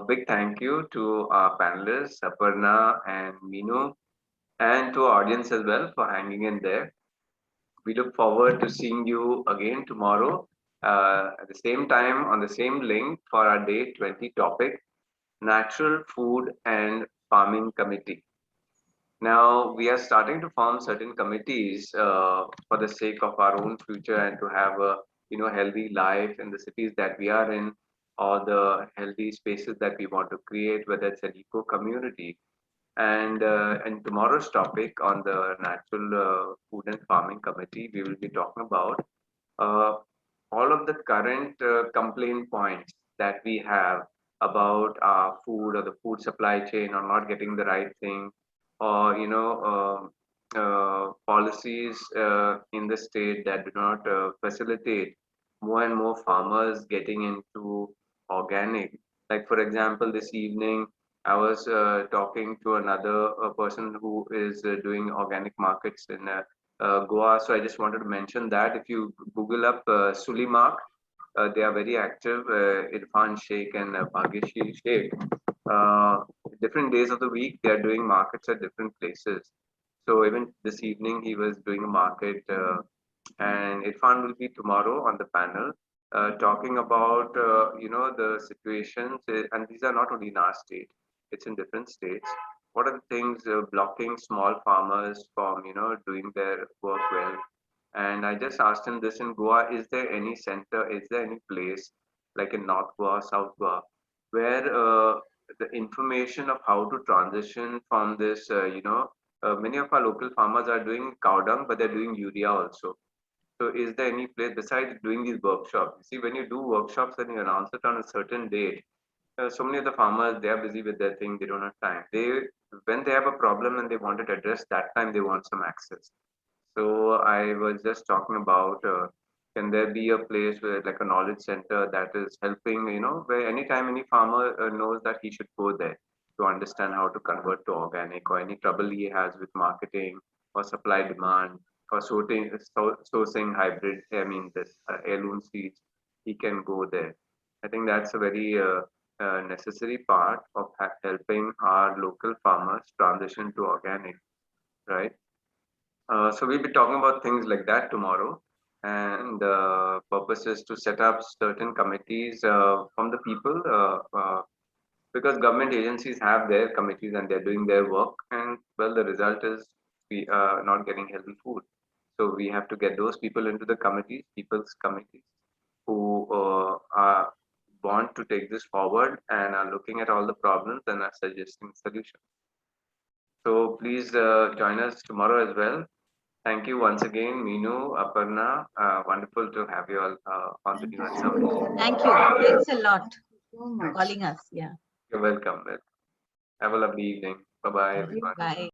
Big thank you to our panelists, Aparna and Meenu, and to our audience as well for hanging in there. We look forward to seeing you again tomorrow at the same time on the same link for our day 20 topic, Natural Food and Farming Committee. Now we are starting to form certain committees for the sake of our own future and to have a healthy life in the cities that we are in, or the healthy spaces that we want to create, whether it's an eco community. And tomorrow's topic on the Natural Food and Farming Committee, we will be talking about uh, all of the current complaint points that we have about our food or the food supply chain or not getting the right thing, or policies in the state that do not facilitate more and more farmers getting into organic. Like for example, this evening I was talking to another person who is doing organic markets in Goa. So I just wanted to mention that if you Google up Sulimark, they are very active. Irfan Sheikh and Bhageshi Sheikh. Uh, Different days of the week, they are doing markets at different places. So even this evening, he was doing a market, and Irfan will be tomorrow on the panel talking about the situations, and these are not only in our state; it's in different states. What are the things blocking small farmers from doing their work well? And I just asked him this: in Goa, is there any center? Is there any place like in North Goa, South Goa, where the information of how to transition from this, many of our local farmers are doing cow dung, but they're doing urea also. So is there any place besides doing these workshops? You see, when you do workshops and you announce it on a certain date, so many of the farmers, they are busy with their thing, they don't have time. When they have a problem and they want it addressed, that time they want some access. So I was just talking about can there be a place where like a knowledge center that is helping, where anytime any farmer knows that he should go there to understand how to convert to organic, or any trouble he has with marketing or supply demand or sourcing hybrid, I mean this heirloom seeds, he can go there. I think that's a very necessary part of helping our local farmers transition to organic, right? So we'll be talking about things like that tomorrow, and the purpose is to set up certain committees from the people, because government agencies have their committees and they're doing their work, and well, the result is we are not getting healthy food. So we have to get those people into the committees, people's committees, who want to take this forward and are looking at all the problems and are suggesting solutions. So please join us tomorrow as well. Thank you once again, Meenu, Aparna. Wonderful to have you all on the New Earth Summit. Thank you. Thanks a lot So for much. calling us. Yeah. You're welcome. Have a lovely evening. Bye-bye, Thank you. everyone. Bye.